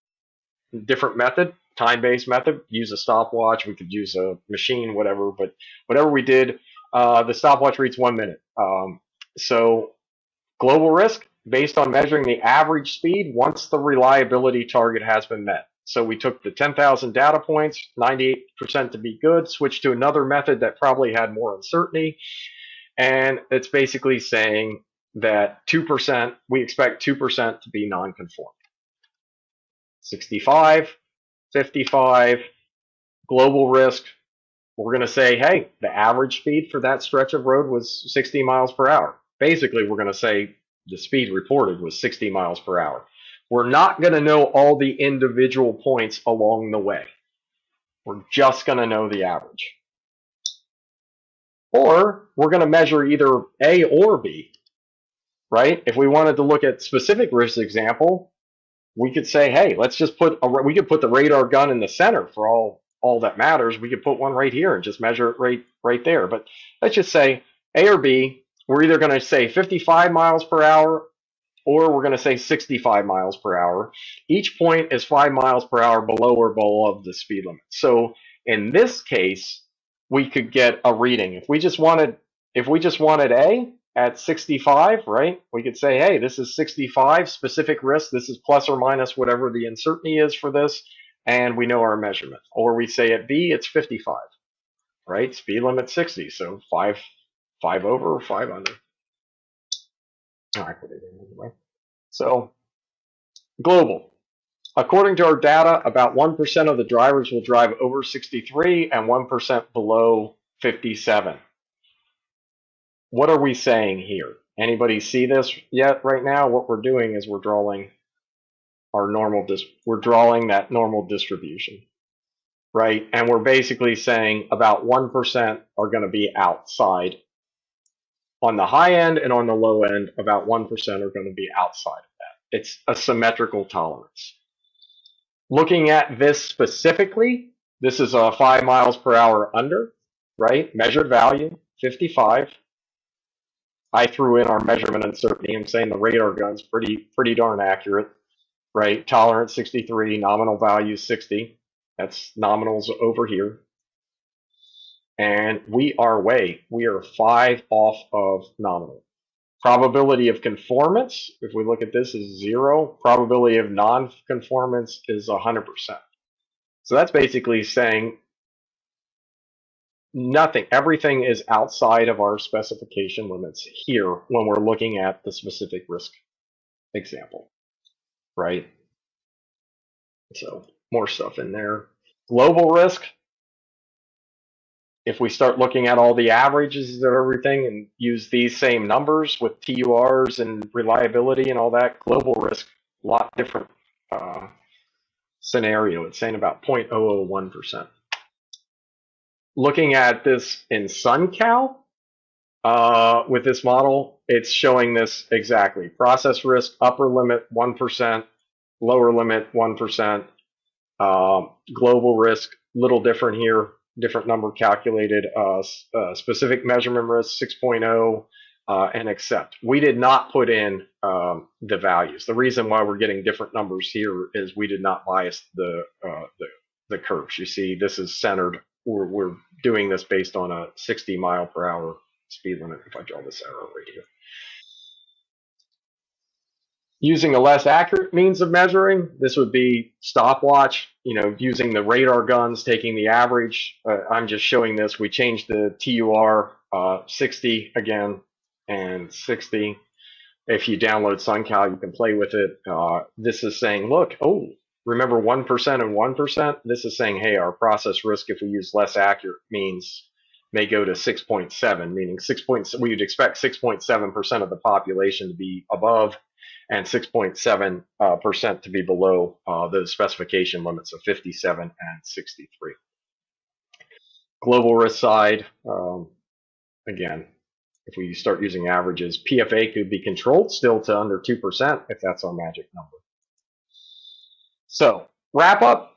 different method, time-based method. Use a stopwatch. We could use a machine, whatever. But whatever we did, the stopwatch reads 1 minute. So global risk, based on measuring the average speed once the reliability target has been met. So we took the 10,000 data points, 98% to be good, switched to another method that probably had more uncertainty. And it's basically saying that 2%, we expect 2% to be non-conforming. 65, 55, global risk, we're going to say, hey, the average speed for that stretch of road was 60 miles per hour. Basically, we're going to say the speed reported was 60 miles per hour. We're not going to know all the individual points along the way. We're just going to know the average. Or we're going to measure either A or B, right? If we wanted to look at specific risk example, we could say, hey, let's just we could put the radar gun in the center for all that matters. We could put one right here and just measure it right there. But let's just say A or B, we're either going to say 55 miles per hour or we're going to say 65 miles per hour. Each point is 5 miles per hour below or above the speed limit. So in this case, we could get a reading. If we just wanted A at 65, right? We could say, hey, this is 65, specific risk. This is plus or minus whatever the uncertainty is for this, and we know our measurement. Or we say at B, it's 55, right? Speed limit 60, so 5 over or 5 under. I put it in anyway. So global. According to our data, about 1% of the drivers will drive over 63 and 1% below 57. What are we saying here? Anybody see this yet right now? What we're doing is we're drawing that normal distribution, right? And we're basically saying about 1% are going to be outside. On the high end and on the low end, about 1% are going to be outside of that. It's a symmetrical tolerance. Looking at this specifically, this is a 5 miles per hour under, right? Measured value, 55. I threw in our measurement uncertainty. I'm saying the radar gun's pretty darn accurate, right? Tolerance 63, nominal value 60. That's nominals over here. And we are 5 off of nominal. Probability of conformance, if we look at this, is 0. Probability of non-conformance is 100%. So that's basically saying nothing, everything is outside of our specification limits here when we're looking at the specific risk example, right? So more stuff in there. Global risk, if we start looking at all the averages of everything and use these same numbers with TURs and reliability and all that, global risk, a lot different scenario. It's saying about 0.001%. Looking at this in SunCal, with this model, it's showing this exactly. Process risk, upper limit 1%, lower limit 1%. Global risk, little different here, different number calculated. Specific measurement risk 6.0, and accept. We did not put in the values. The reason why we're getting different numbers here is we did not bias the curves. You see, this is centered. We're doing this based on a 60 mile per hour speed limit. If I draw this arrow right here. Using a less accurate means of measuring, this would be stopwatch, using the radar guns, taking the average. I'm just showing this. We changed the TUR 60 again and 60. If you download SunCal, you can play with it. This is saying, look, remember 1% and 1%? This is saying, hey, our process risk, if we use less accurate means, may go to 6.7, meaning we would expect 6.7% of the population to be above and 6.7% to be below the specification limits of 57 and 63. Global risk side, again, if we start using averages, PFA could be controlled still to under 2% if that's our magic number. So, wrap up.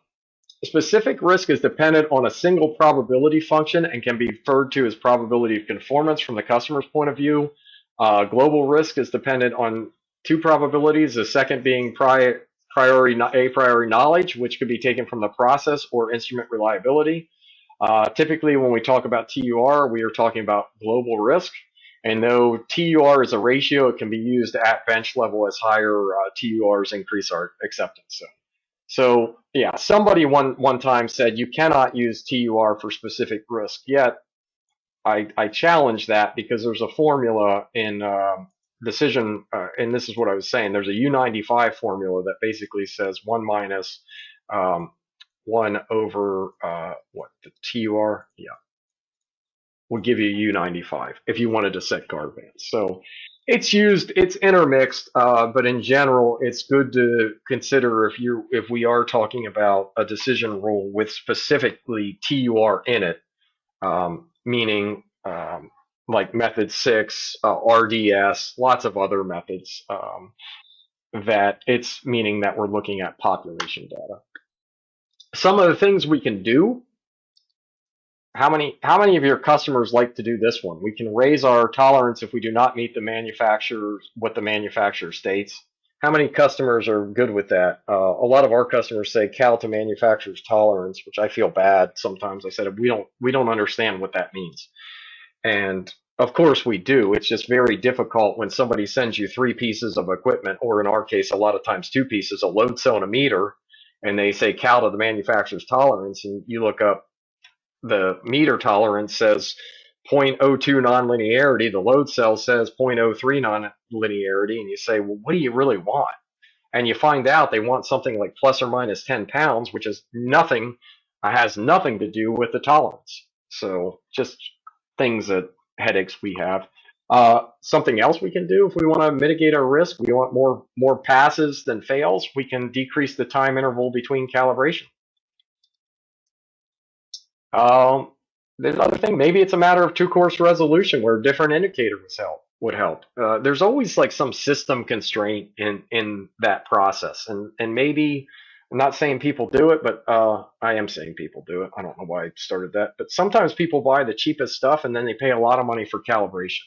Specific risk is dependent on a single probability function and can be referred to as probability of conformance from the customer's point of view. Global risk is dependent on 2 probabilities, the second being a priori knowledge, which could be taken from the process or instrument reliability. Typically, when we talk about TUR, we are talking about global risk. And though TUR is a ratio, it can be used at bench level as higher TURs increase our acceptance. So yeah, somebody one time said you cannot use TUR for specific risk. Yet I challenge that because there's a formula in decision, and this is what I was saying. There's a U95 formula that basically says 1 minus 1 over the TUR, would give you U95 if you wanted to set guard bands. So it's intermixed, but in general, it's good to consider if we are talking about a decision rule with specifically TUR in it, meaning like method 6, RDS, lots of other methods, that it's meaning that we're looking at population data. Some of the things we can do. How many of your customers like to do this one? We can raise our tolerance if we do not meet what the manufacturer states. How many customers are good with that? A lot of our customers say cal to manufacturer's tolerance, which I feel bad sometimes. I said we don't understand what that means. And of course we do. It's just very difficult when somebody sends you 3 pieces of equipment, or in our case, a lot of times 2 pieces, a load cell and a meter, and they say cal to the manufacturer's tolerance, and you look up the meter tolerance says 0.02 nonlinearity, the load cell says 0.03 nonlinearity, and you say, well, what do you really want? And you find out they want something like plus or minus 10 pounds, which is has nothing to do with the tolerance. So just headaches we have. Something else we can do if we want to mitigate our risk, we want more passes than fails, we can decrease the time interval between calibration. There's another thing. Maybe it's a matter of 2-course resolution where a different indicator would help. There's always like some system constraint in that process, and maybe I'm not saying people do it, but I am saying people do it. I don't know why I started that, but sometimes people buy the cheapest stuff and then they pay a lot of money for calibration.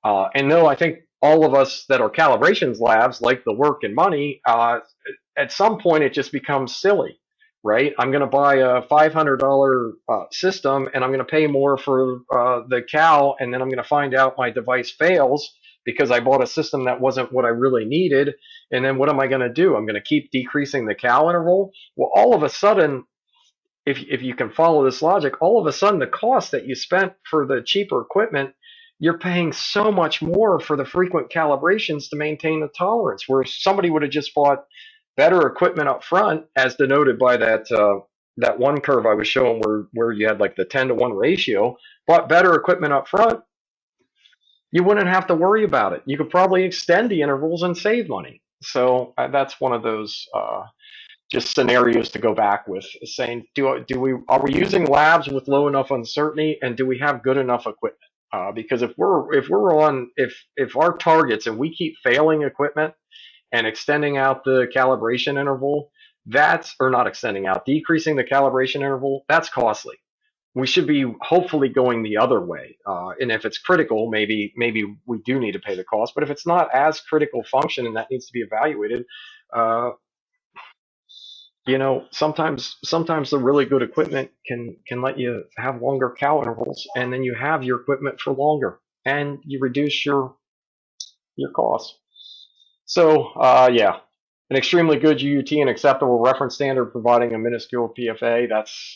And no, I think all of us that are calibrations labs like the work and money. at some point it just becomes silly, right? I'm going to buy a $500 system and I'm going to pay more for the cow, and then I'm going to find out my device fails because I bought a system that wasn't what I really needed. And then what am I going to do? I'm going to keep decreasing the cow interval. Well, all of a sudden, if you can follow this logic, all of a sudden the cost that you spent for the cheaper equipment, you're paying so much more for the frequent calibrations to maintain the tolerance. Where somebody would have just bought better equipment up front, as denoted by that one curve I was showing where you had like the 10-to-1 ratio, bought better equipment up front, you wouldn't have to worry about it. You could probably extend the intervals and save money. So that's one of those just scenarios to go back with, saying, do we are we using labs with low enough uncertainty, and do we have good enough equipment? Because if our targets and we keep failing equipment and extending out the calibration interval, that's or not extending out, decreasing the calibration interval, that's costly. We should be hopefully going the other way. And if it's critical, maybe we do need to pay the cost. But if it's not as critical function and that needs to be evaluated, uh, sometimes the really good equipment can let you have longer cow intervals, and then you have your equipment for longer, and you reduce your costs. So yeah, an extremely good UUT and acceptable reference standard, providing a minuscule PFA. That's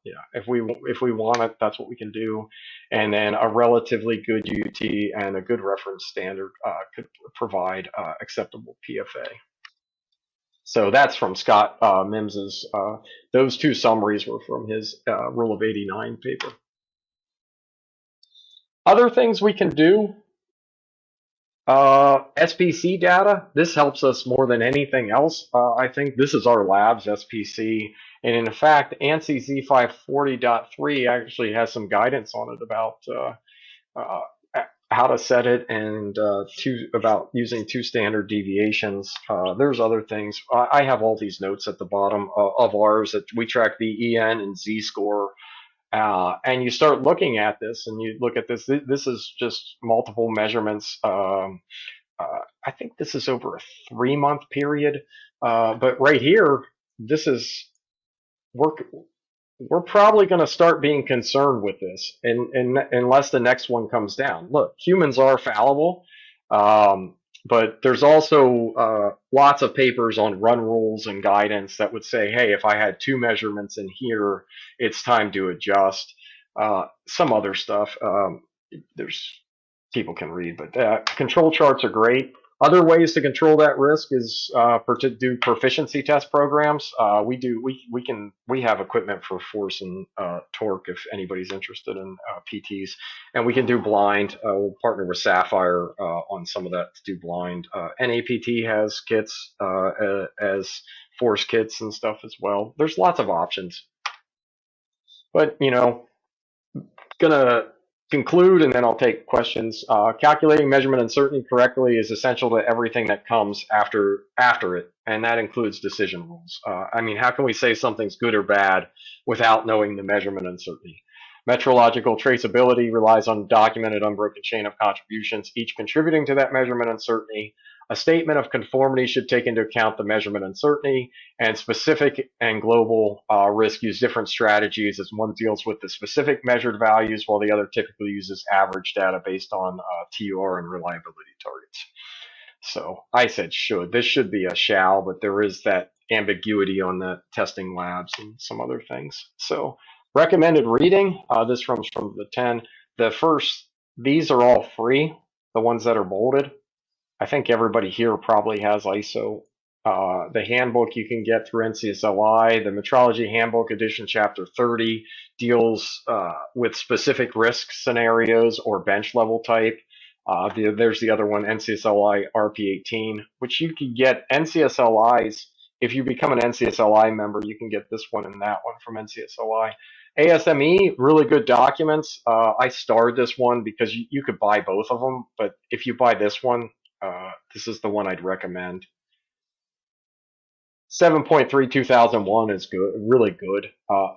yeah, if we want it, that's what we can do. And then a relatively good UUT and a good reference standard could provide acceptable PFA. So that's from Scott Mims's. Those two summaries were from his Rule of 89 paper. Other things we can do, SPC data. This helps us more than anything else. I think this is our lab's SPC. And in fact, ANSI Z540.3 actually has some guidance on it about uh, how to set it, and about using two standard deviations. There's other things. I have all these notes at the bottom of ours that we track the EN and Z score. And you start looking at this, and you look at this. This is just multiple measurements. I think this is over a 3-month period. But right here, this is we're we're probably going to start being concerned with this, unless the next one comes down. Look, humans are fallible, but there's also lots of papers on run rules and guidance that would say, hey, if I had 2 measurements in here, it's time to adjust. Some other stuff. There's People can read, but control charts are great. Other ways to control that risk is to do proficiency test programs. We have equipment for force and torque if anybody's interested in PTs, and we can do blind. We'll partner with Sapphire on some of that to do blind. NAPT has kits as force kits and stuff as well. There's lots of options, but gonna conclude, and then I'll take questions. Calculating measurement uncertainty correctly is essential to everything that comes after it, and that includes decision rules. I mean, how can we say something's good or bad without knowing the measurement uncertainty? Metrological traceability relies on a documented, unbroken chain of contributions, each contributing to that measurement uncertainty. A statement of conformity should take into account the measurement uncertainty, and specific and global risk use different strategies, as one deals with the specific measured values while the other typically uses average data based on TUR and reliability targets. So I said should. This should be a shall, but there is that ambiguity on the testing labs and some other things. So recommended reading, this comes from the 10. These are all free, the ones that are bolded. I think everybody here probably has ISO. The handbook you can get through NCSLI. The Metrology Handbook Edition Chapter 30 deals with specific risk scenarios or bench level type. There's the other one, NCSLI RP18, which you can get NCSLIs. If you become an NCSLI member, you can get this one and that one from NCSLI. ASME, really good documents. I starred this one because you could buy both of them, but if you buy this one, this is the one I'd recommend. 7.3 2001 is good, really good.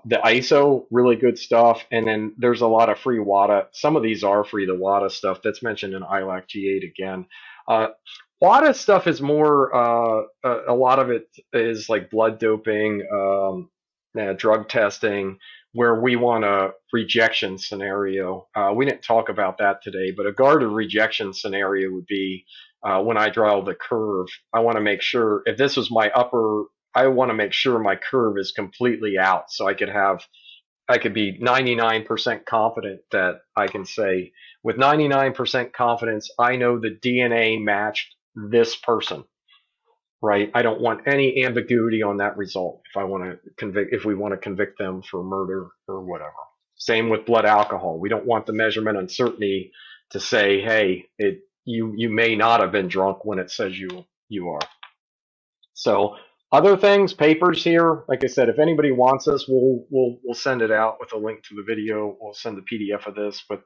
The ISO, really good stuff. And then there's a lot of free WADA. Some of these are free, the WADA stuff that's mentioned in ILAC G8 again. lot of stuff is more, a lot of it is like blood doping, drug testing, where we want a rejection scenario. We didn't talk about that today, but a guarded rejection scenario would be when I draw the curve. I want to make sure if this was my upper, I want to make sure my curve is completely out, so I could be 99% confident that I can say, with 99% confidence, I know the DNA matched this person, right? I don't want any ambiguity on that result if I want to convict, if we want to convict them for murder or whatever. Same with blood alcohol. We don't want the measurement uncertainty to say, hey, you may not have been drunk when it says you are. So other things, papers here. Like I said, if anybody wants this, we'll send it out with a link to the video. We'll send the PDF of this, but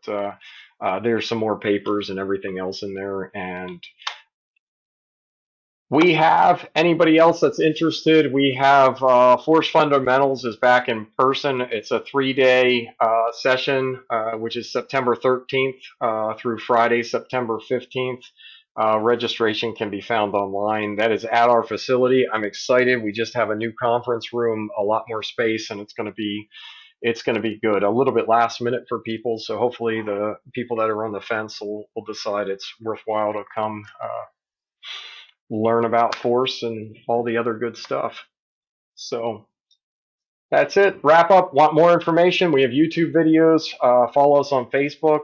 there's some more papers and everything else in there. And we have anybody else that's interested. We have Force Fundamentals is back in person. It's a 3-day session, which is September 13th through Friday, September 15th. Registration can be found online. That is at our facility. I'm excited. We just have a new conference room, a lot more space, and it's going to be good. A little bit last minute for people, so hopefully the people that are on the fence will decide it's worthwhile to come learn about Force and all the other good stuff. So that's it. Wrap up. Want more information? We have YouTube videos. Follow us on Facebook,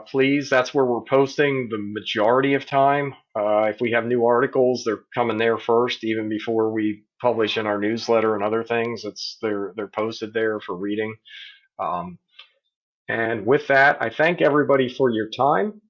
please. That's where we're posting the majority of time. If we have new articles, they're coming there first, even before we publish in our newsletter and other things. They're posted there for reading. And with that, I thank everybody for your time.